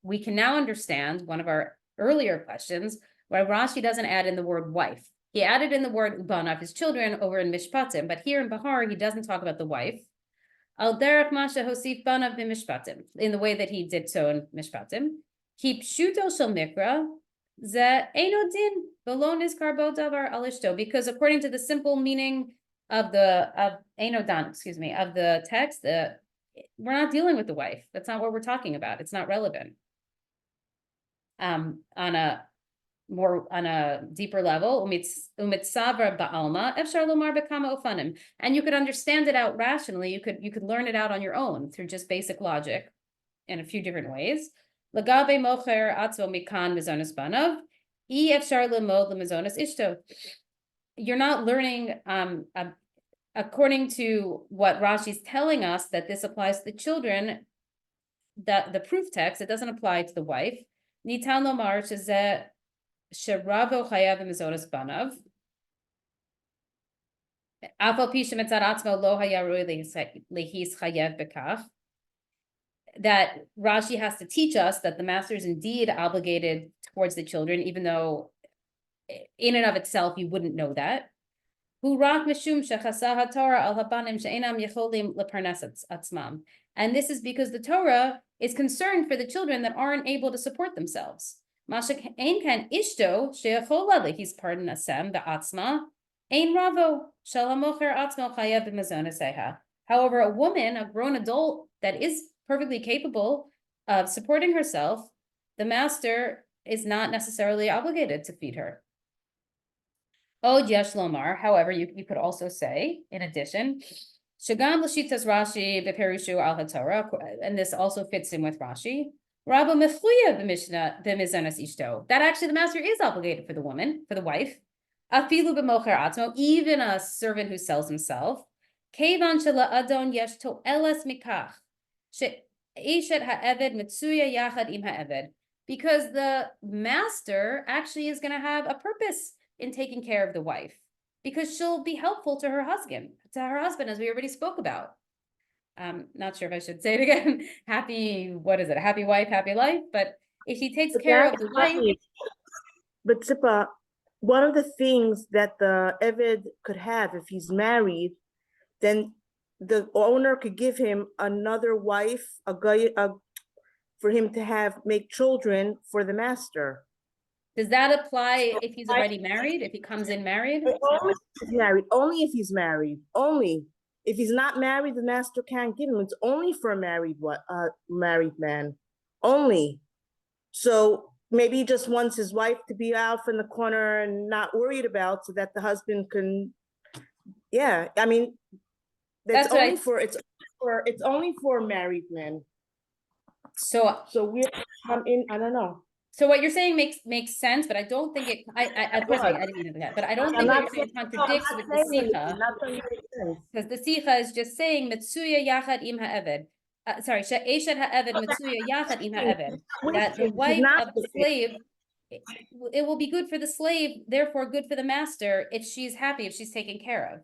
we can now understand one of our earlier questions, why Rashi doesn't add in the word wife. He added in the word ubanav, his children, over in Mishpatim, but here in Behar, he doesn't talk about the wife. Al derech masha hosif banav b'mishpatim, in the way that he did so in Mishpatim. Ki pshuto shel mikra, ze eino din, v'lo nizkar bo davar al ishto, because according to the simple meaning of eino dan, of the text, we're not dealing with the wife. That's not what we're talking about. It's not relevant. On a deeper level, and you could understand it out rationally. You could learn it out on your own through just basic logic in a few different ways. You're not learning according to what Rashi's telling us, that this applies to the children, that the proof text, it doesn't apply to the wife. Nitan lomar shezeh sheravo chayav b'mizonos banav. Afal pi shemetzad atzmo lo haya roi lehis chayav b'kach. That Rashi has to teach us that the master is indeed obligated towards the children, even though in and of itself you wouldn't know that. Hu rak mishum shechasah haTorah al habanim she'enam yecholim leparnas atzmam. And this is because the Torah is concerned for the children that aren't able to support themselves. Mashak ein kan ishto she'echola lehis pardon asem be'atzma ein ravo shel hamocher atzmo chayav b'mazonaseha. However, a woman, a grown adult that is perfectly capable of supporting herself, the master is not necessarily obligated to feed her. Od yesh lomar, however, you could also say, in addition, Shagam l'shitas Rashi beperushu al haTorah, and this also fits in with Rashi. Rabba mechuya b'mizonos ishto. That actually the master is obligated for the woman, for the wife. Afilu b'mocher atzmo, even a servant who sells himself. Kevan shela adon yesh to'eles mikach. She'eshet ha'eved mitzuya yachad im ha'eved. Because the master actually is going to have a purpose in taking care of the wife, because she'll be helpful to her husband, as we already spoke about. Not sure if I should say it again. Happy wife, happy life. But if he takes care of the wife. But Tzipa, one of the things that the Eved could have if he's married, then the owner could give him another wife, for him to make children for the master. Does that apply if he's already married? If he comes in married? Only if he's married. Only if he's not married, the master can't give him. It's only for a married man. Only. So maybe he just wants his wife to be out from the corner and not worried about, so that the husband can. Yeah, I mean, it's only for married men. So we're in. I don't know. So what you're saying makes sense, but I don't think it. I didn't mean that, but I don't think what you're saying contradicts with the Sicha, because the Sicha is just saying Mitsuya Yachad Im Ha'eved. Sorry, She'eshet Ha'eved Mitsuya Yachad Im Ha'eved. That the wife of the slave, it will be good for the slave, therefore good for the master if she's happy, if she's taken care of.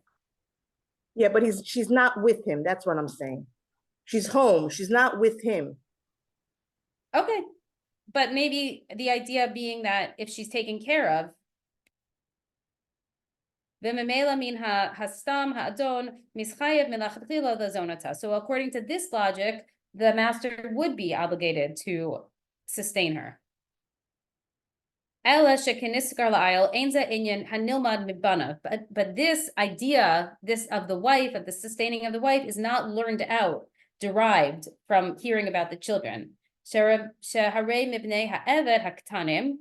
Yeah, but she's not with him. That's what I'm saying. She's home. She's not with him. Okay. But maybe the idea being that if she's taken care of, so according to this logic, the master would be obligated to sustain her. Ela shekeniskar la'ayil einza inyan hanilmad mibana. But this idea, this of the wife, of the sustaining of the wife, is not learned out, derived from hearing about the children. Sheharei mibnei ha'eved haktanim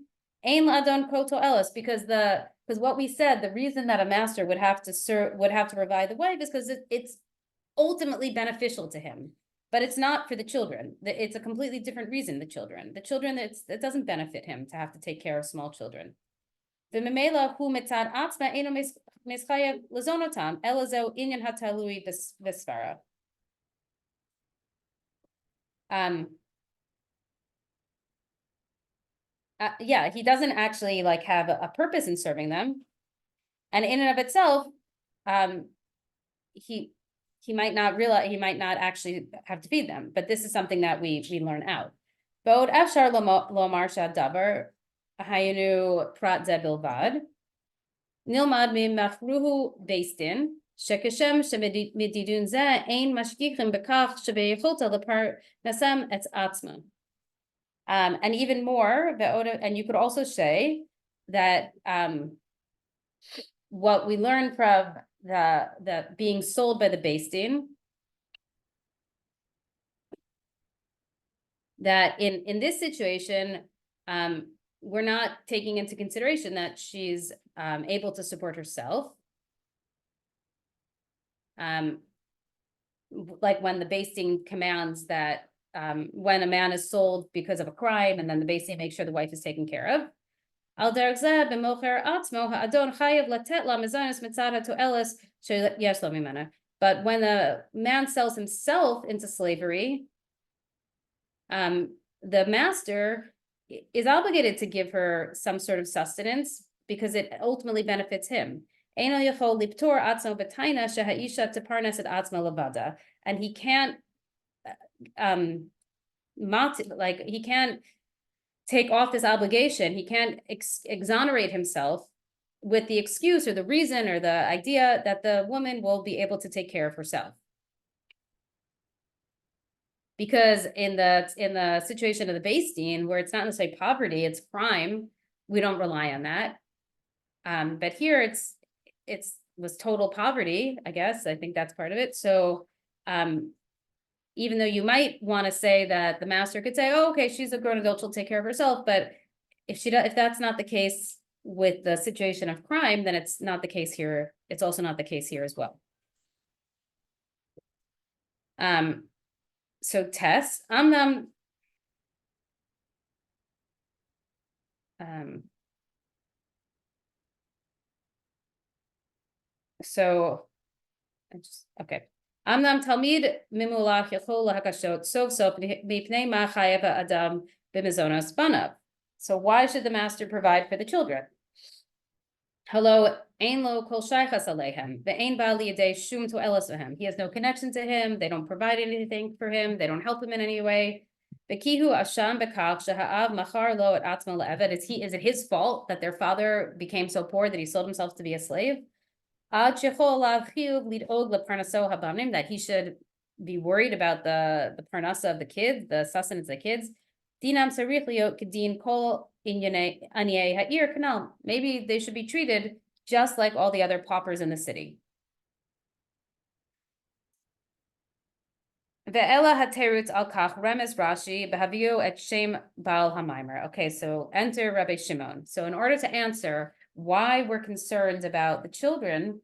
ein la'adon koto elas, because what we said, the reason that a master would have to provide the wife is because it's ultimately beneficial to him. But it's not for the children. It's a completely different reason, the children. It doesn't benefit him to have to take care of small children. Yeah, he doesn't actually like have a purpose in serving them. And in and of itself, he might not realize, he might not actually have to feed them, but this is something that we learn out. Ba'od afshar lomar shadavar hayinu prat ze bilvad nilmad mimachruhu beistin shekeshem shemididun ze ein mashgichim bekach shebeyicholta lepar nasam etz atzma. And even more, and you could also say that what we learn from the being sold by the Beis Din, that in this situation, we're not taking into consideration that she's able to support herself. Like when the Beis Din commands that when a man is sold because of a crime, and then the Beis Din makes sure the wife is taken care of. But when a man sells himself into slavery, the master is obligated to give her some sort of sustenance because it ultimately benefits him. And he can't he can't take off this obligation. He can't exonerate himself with the excuse or the reason or the idea that the woman will be able to take care of herself. Because in the situation of the Beis Din, where it's not necessarily poverty, it's crime, we don't rely on that. But here it was total poverty, I guess. I think that's part of it. So even though you might want to say that the master could say, oh, okay, she's a grown adult, she'll take care of herself. But if that's not the case with the situation of crime, then it's not the case here. It's also not the case here as well. So Tess, okay. Amnam Talmid Mimulach Yachol Hakashot Sof Sof Mipnei Ma Chayeva Adam Bimizonos Banav. So why should the master provide for the children? Hello, Ein Lo Kol Shaychas Alehem, Ve'ein Ba Liyadei Shum To'elas Vehem. He has no connection to him. They don't provide anything for him. They don't help him in any way. Bekihu Asham Bekach Sheha'av Machar Lo Et Atzma Le'eved. Is it his fault that their father became so poor that he sold himself to be a slave? That he should be worried about the parnasa of the kids, the sustenance of the kids. Maybe they should be treated just like all the other paupers in the city. Okay, so enter Rabbi Shimon. So in order to answer why we're concerned about the children,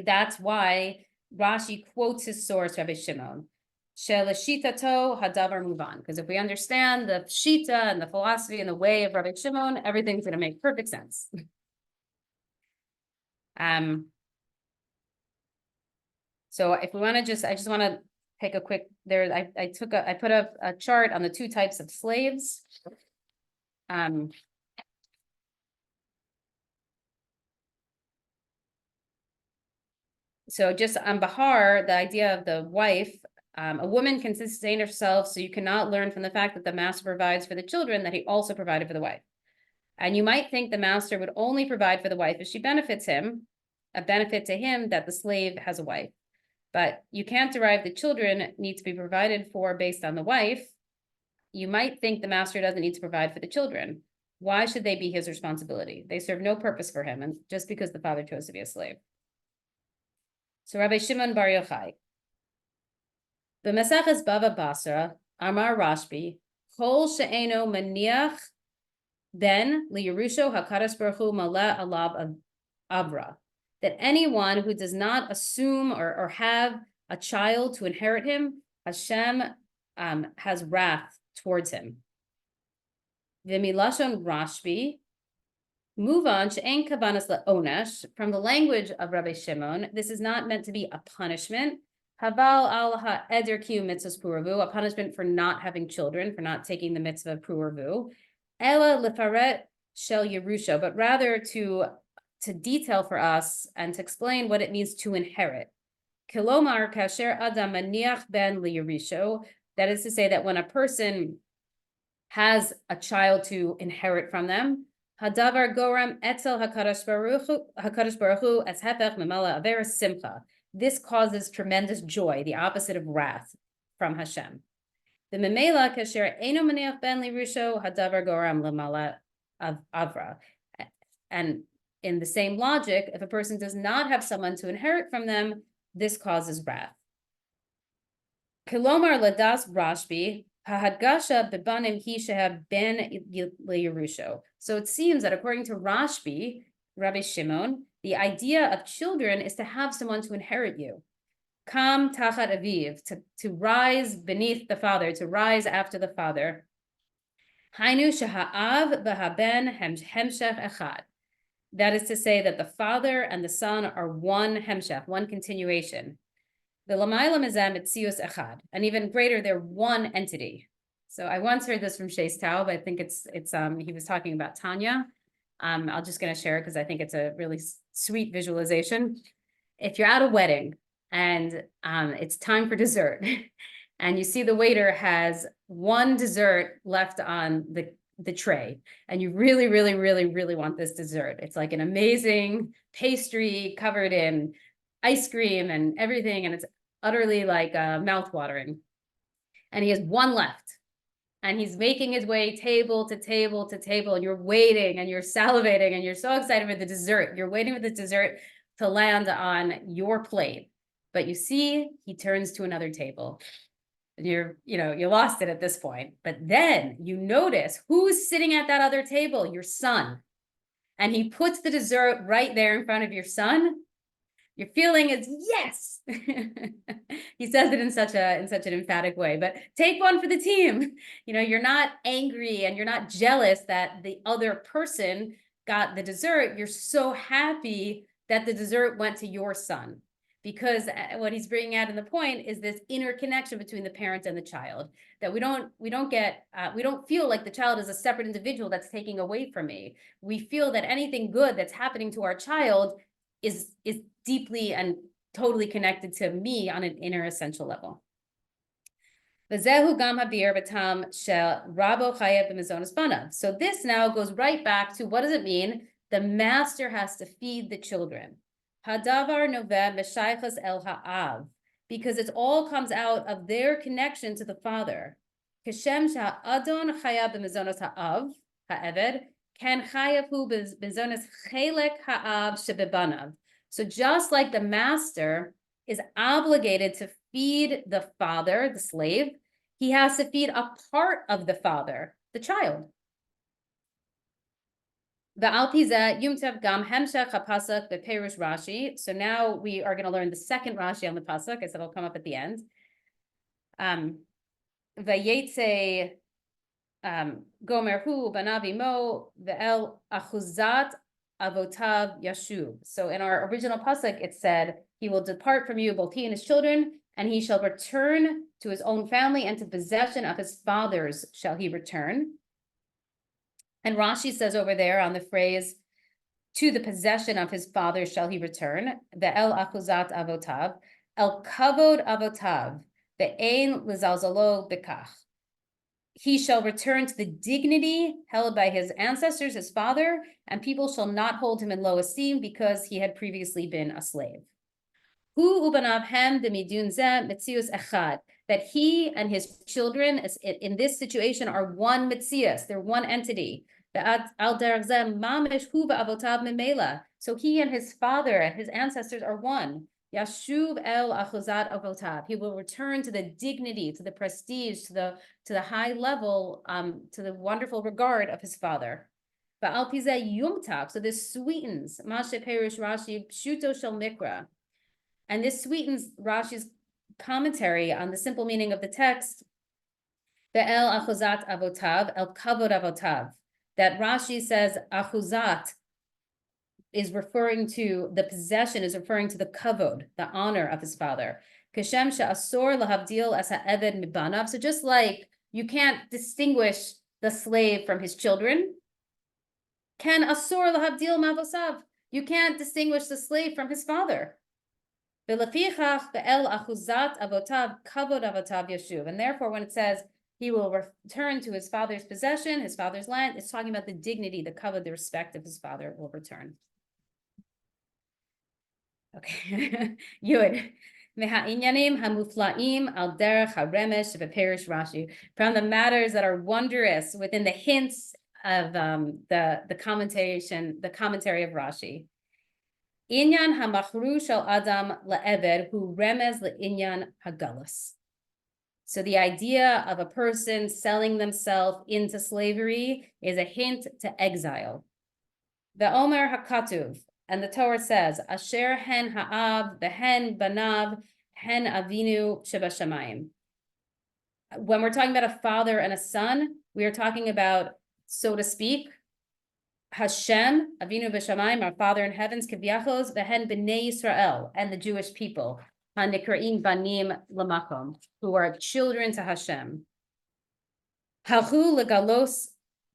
that's why Rashi quotes his source, Rabbi Shimon. Shelashitato hadavar muban. Because if we understand the shita and the philosophy and the way of Rabbi Shimon, everything's going to make perfect sense. So if we want to I just want to take a quick I put a chart on the two types of slaves. So just on Behar, the idea of the wife, a woman can sustain herself, so you cannot learn from the fact that the master provides for the children that he also provided for the wife. And you might think the master would only provide for the wife if she benefits him, a benefit to him that the slave has a wife. But you can't derive the children need to be provided for based on the wife. You might think the master doesn't need to provide for the children. Why should they be his responsibility? They serve no purpose for him, and just because the father chose to be a slave. So Rabbi Shimon Bar Yochai, B'Maseches Bava Basra, Amar Rashbi, Kol she'eno maniach ben liyerusho hakadosh baruch hu maleh alav avra, that anyone who does not assume or have a child to inherit him, Hashem has wrath towards him. V'milashon Rashbi, move on, she'en kavanas le'onesh, from the language of Rabbi Shimon, this is not meant to be a punishment. Haval al ha'eder kiyu mitzvahs puravu, a punishment for not having children, for not taking the mitzvah puravu. Ela lefaret shel yerusha, but rather to detail for us and to explain what it means to inherit. Kilomar kasher adam maniach ben liyerisho, that is to say that when a person has a child to inherit from them, hadavar goram etzel hakadosh baruch hu as hefech memala avera simcha. This causes tremendous joy, the opposite of wrath from Hashem. The memela kasher eno maniach ben lirusho hadavar goram lemala avra. And in the same logic, if a person does not have someone to inherit from them, this causes wrath. Kilomar ladas Rashbi, hahadgasha bebanim hi shehab ben liyerusho. So it seems that according to Rashbi, Rabbi Shimon, the idea of children is to have someone to inherit you. Kam tachat aviv, to rise beneath the father, to rise after the father. Hainu sheha'av v'haben hemshech echad. That is to say that the father and the son are one hemshech, one continuation. The lamayla mizem etzius echad, and even greater, they're one entity. So I once heard this from Shais Taub. I think it's he was talking about Tanya. I'm just going to share it because I think it's a really sweet visualization. If you're at a wedding and it's time for dessert, and you see the waiter has one dessert left on the tray, and you really, really, really, really want this dessert. It's like an amazing pastry covered in ice cream and everything, and it's utterly like mouth-watering. And he has one left. And he's making his way table to table to table, and you're waiting and you're salivating and you're so excited for the dessert. You're waiting for the dessert to land on your plate. But you see, he turns to another table. And you lost it at this point. But then you notice who's sitting at that other table, your son. And he puts the dessert right there in front of your son. Your feeling is yes. He says it in such an emphatic way, but take one for the team. You're not angry and you're not jealous that the other person got the dessert. You're so happy that the dessert went to your son, because what he's bringing out in the point is this interconnection between the parent and the child, that we don't feel like the child is a separate individual that's taking away from me. We feel that anything good that's happening to our child is deeply and totally connected to me on an inner essential level. So this now goes right back to, what does it mean? The master has to feed the children. Hadavar noveh meshaychas el ha'av, because it all comes out of their connection to the father. Kashem sha'adon chayav b'mezonos ha'av ha'eved, ken chayav hu b'mezonos chelek ha'av shebebanav. So just like the master is obligated to feed the father, the slave, he has to feed a part of the father, the child. So now we are going to learn the second Rashi on the pasuk, as it'll come up at the end. Vayetze gomer hu banav imo ve'el achuzat avotav yashuv. So in our original pasuk, it said, he will depart from you, both he and his children, and he shall return to his own family, and to possession of his fathers shall he return. And Rashi says over there on the phrase, to the possession of his fathers shall he return, the el achuzat avotav, el kavod avotav, the ein lizalzalo bekach. He shall return to the dignity held by his ancestors, his father, and people shall not hold him in low esteem because he had previously been a slave. Hu ubanav hem demidun zeh metzius echad, that he and his children in this situation are one metzius, they're one entity. So he and his father and his ancestors are one. Yashuv el achuzat avotav. He will return to the dignity, to the prestige, to the high level, to the wonderful regard of his father. Ba'al pizeh yumtak. So this sweetens Mashe Perish Rashi Pshuto Shel Mikra, and this sweetens Rashi's commentary on the simple meaning of the text. Be'el achuzat avotav el kavod avotav. That Rashi says achuzat is referring to the possession, is referring to the kavod, the honor of his father. Kashem she'asor lahavdil as ha'eved mibanav. So just like you can't distinguish the slave from his children, Ken asor lahavdil mavosav. You can't distinguish the slave from his father. V'lefichach be'el achuzat avotav kavod avotav yashuv. And therefore, when it says he will return to his father's possession, his father's land, it's talking about the dignity, the kavod, the respect of his father will return. Okay, Yud. Me'ha'inyanim hamufla'im al derech haremesh v'perish Rashi. From the matters that are wondrous within the hints of the commentary of Rashi. Inyan hamachru shel adam le'eved hu remez le'inyan hagalus. So the idea of a person selling themselves into slavery is a hint to exile. The Omer hakatuv. And the Torah says, Asher hen ha'av, behen banav, hen avinu shebashamayim. When we're talking about a father and a son, we are talking about, so to speak, Hashem, avinu b'shamayim, our father in heavens, kiviyachos, behen b'nei Yisrael, and the Jewish people, hanikraim banim lamakom, who are children to Hashem. Halchu legalos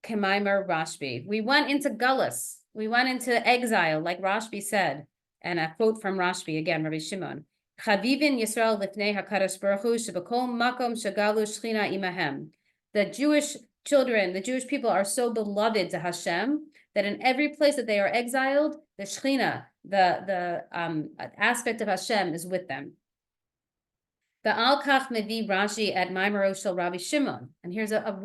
kemaimer Rashbi. We went into Galus. We went into exile, like Rashbi said, and a quote from Rashbi again, Rabbi Shimon. Chavivin Yisrael lifnei hakadosh baruch hu shebakol makom shagalu shchina imahem. The Jewish children, the Jewish people are so beloved to Hashem that in every place that they are exiled, the shchina, the aspect of Hashem is with them. The al-kach mevi Rashi at Maimaro shel Rabbi Shimon, and here's a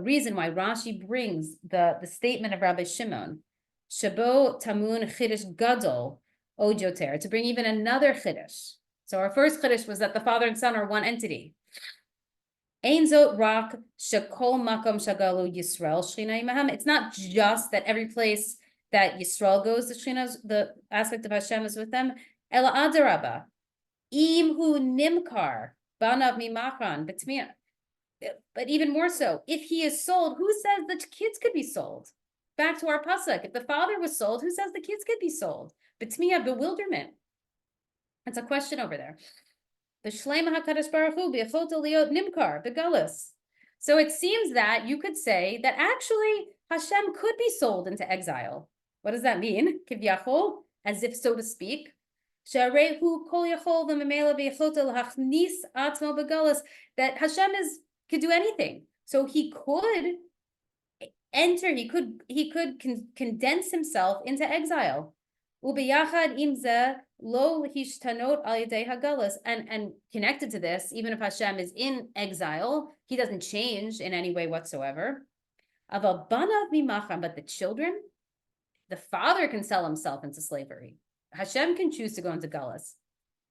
reason why Rashi brings the statement of Rabbi Shimon. Shabo tamun chiddush gadol ojoter, to bring even another chiddush. So our first chiddush was that the father and son are one entity. Ein zot rak shekol makom shagalu Yisrael shchina imahem. It's not just that every place that Yisrael goes, the aspect of Hashem is with them. Ela adarabba, im hu nimkar banav mimachan betmiya. But even more so, if he is sold, who says the kids could be sold? Back to our pasuk, if the father was sold, who says the kids could be sold? Betmiya, bewilderment. That's a question over there. The Shlema HaKadosh Baruch Hu b'yachota liot nimkar begalus. So it seems that you could say that actually Hashem could be sold into exile. What does that mean? Kivyachol, as if so to speak. She'arehu kol yachol v'memela b'yachota l'hachnis atzmo begalus. That Hashem could do anything. So he could enter, he could condense himself into exile. Ubiyachad imze lo hishtanot al yedei hagalus, and connected to this, even if Hashem is in exile, he doesn't change in any way whatsoever. Aval banav mimacham, but the children, the father can sell himself into slavery. Hashem can choose to go into galus,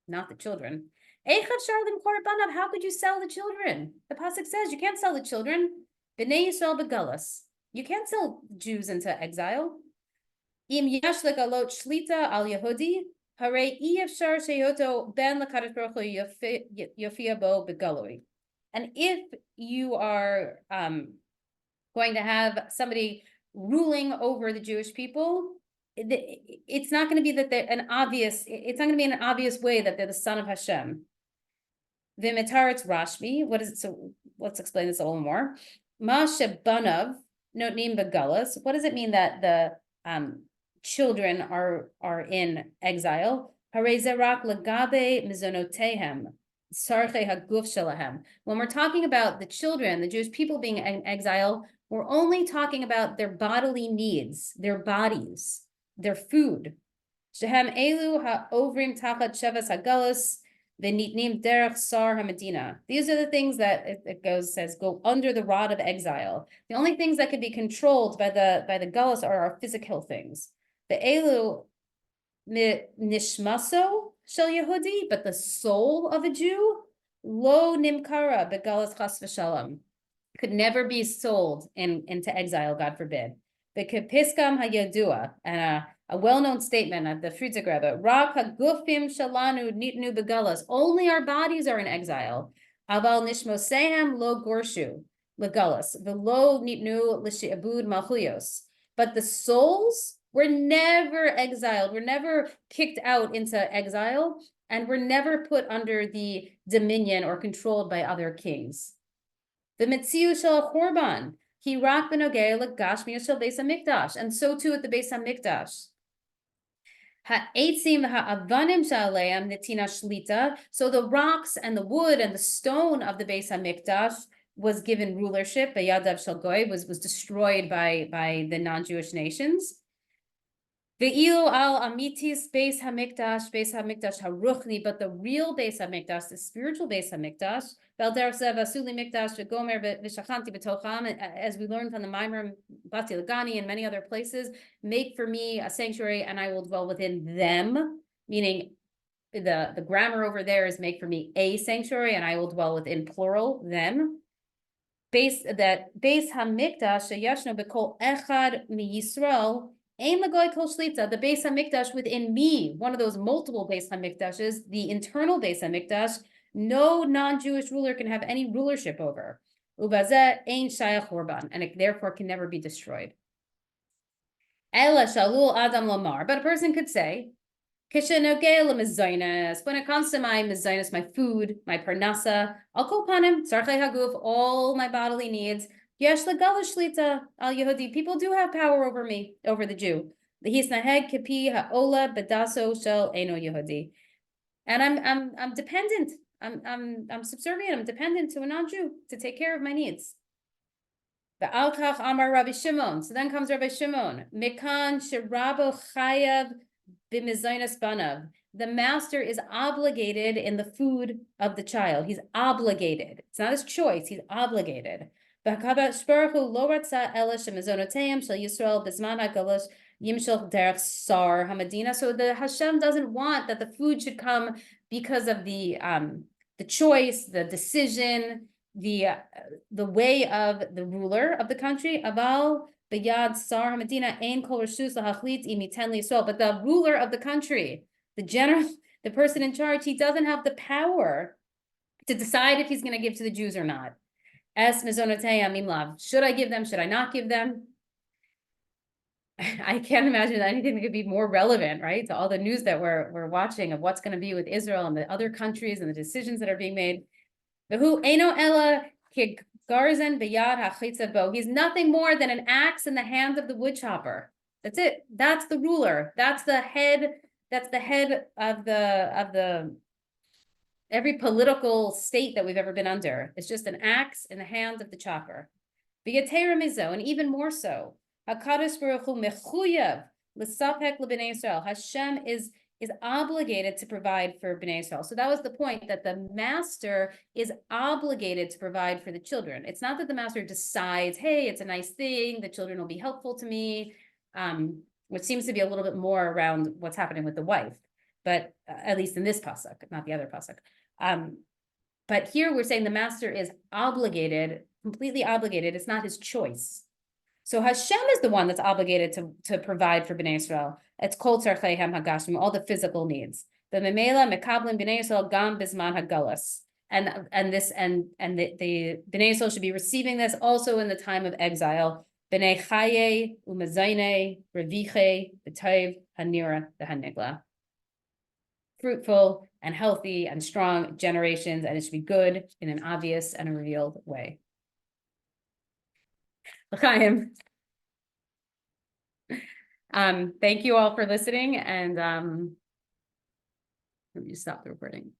not the children. Echad sharlim kor banav, how could you sell the children? The pasuk says you can't sell the children. B'nei Yisrael begalus. You can't sell Jews into exile. Im yesh legalot shlita al Yehudi, harei efshar sheyoto ben lekadosh baruch hu yofia bo begalui. And if you are going to have somebody ruling over the Jewish people, it's not going to be that they're it's not going to be in an obvious way that they're the son of Hashem. V'mitaretz Rashbi, what is it? So let's explain this a little more. Ma shebanav notnim begalus. What does it mean that the children are in exile? Harei zerak legabe mizonotehem sarche haguf shelahem. When we're talking about the children, the Jewish people being in exile, we're only talking about their bodily needs, their bodies, their food. Shehem elu ha'ovrim tachat shevas hagalus V'nitnim derech sar haMedina. These are the things that it says go under the rod of exile. The only things that can be controlled by the galus are our physical things. The elu nishmaso shel Yehudi, but the soul of a Jew, lo nimkara begalus chas v'shalom, could never be sold into exile, God forbid. The kepiskam hayadua, and a well-known statement of the Frierdiker Rebbe, Rak hagufim shalanu nitnu begalus, only our bodies are in exile. Aval nishmosehem lo gorshu legalus, velo nitnu l'shi'abud malchuyos. But the souls were never exiled, were never kicked out into exile, and were never put under the dominion or controlled by other kings. The mitziu shel korban, he rak benogei legashmi shel beis hamikdash, and so too at the beis hamikdash. Ha'etzim ha'avanim sha'aleim netina shlita. So the rocks and the wood and the stone of the beis hamikdash was given rulership. Beyadav shel goy was destroyed by the non-Jewish nations. Ve'ilu al amitis beis hamikdash haruchni, but the real beis hamikdash, the spiritual beis hamikdash, as we learned from the Maimer Bati Lagani and many other places, make for me a sanctuary and I will dwell within them, meaning the grammar over there is make for me a sanctuary and I will dwell within plural, them. Beis hamikdash sheyashno b'kol echad miyisrael, ein lagoy kol shlita, the Beis Hamikdash within me, one of those multiple Beis Hamikdashes, the internal Beis Hamikdash, no non-Jewish ruler can have any rulership over. Ubazeh ein shayach korban, and it therefore can never be destroyed. Ela shalul adam lamar, but a person could say, when it comes to my mezainas, my food, my parnasa, al kol panim, tzarchei haguf, all my bodily needs, yesh legalish shlita al Yehudi, people do have power over me, over the Jew. The hisnaheg kipi ha'ola bedaso shel eno Yehudi, and I'm dependent. I'm subservient. I'm dependent to a non-Jew to take care of my needs. The Alkach Amar Rabbi Shimon. So then comes Rabbi Shimon. Mikan shirabo chayav b'mezainas banav. The master is obligated in the food of the child. He's obligated. It's not his choice. He's obligated. So the Hashem doesn't want that the food should come because of the choice, the decision, the way of the ruler of the country. Aval b'yad sar haMedina ein kol reshus lahachlit imiten liYisrael. But the ruler of the country, the general, the person in charge, he doesn't have the power to decide if he's going to give to the Jews or not. Es mezonotei mimlav. Should I give them? Should I not give them? I can't imagine anything that could be more relevant, right, to all the news that we're watching of what's going to be with Israel and the other countries and the decisions that are being made. V'hu eino ela kigarzen b'yad hachitza bo. He's nothing more than an axe in the hand of the wood chopper. That's it. That's the ruler. That's the head. That's the head of the every political state that we've ever been under. It's just an axe in the hand of the chopper. And even more so, HaKadosh Baruch Hu mechuyav l'sapek l'bnei Yisrael. Hashem is obligated to provide for Bnei Yisrael. So that was the point, that the master is obligated to provide for the children. It's not that the master decides, hey, it's a nice thing, the children will be helpful to me, which seems to be a little bit more around what's happening with the wife, but at least in this pasuk, not the other pasuk. But here we're saying the master is obligated, completely obligated. It's not his choice. So Hashem is the one that's obligated to provide for Bnei Yisrael. It's kol tzarcheihem hagashim, all the physical needs. The memela mekablim Bnei Yisrael gam bisman hagalus, and the Bnei Yisrael should be receiving this also in the time of exile. Bnei chaye umazaynei reviche b'tayv hanira v'hanigla. Fruitful and healthy and strong generations, and it should be good in an obvious and a revealed way. L'chaim. Thank you all for listening, and let me stop the recording.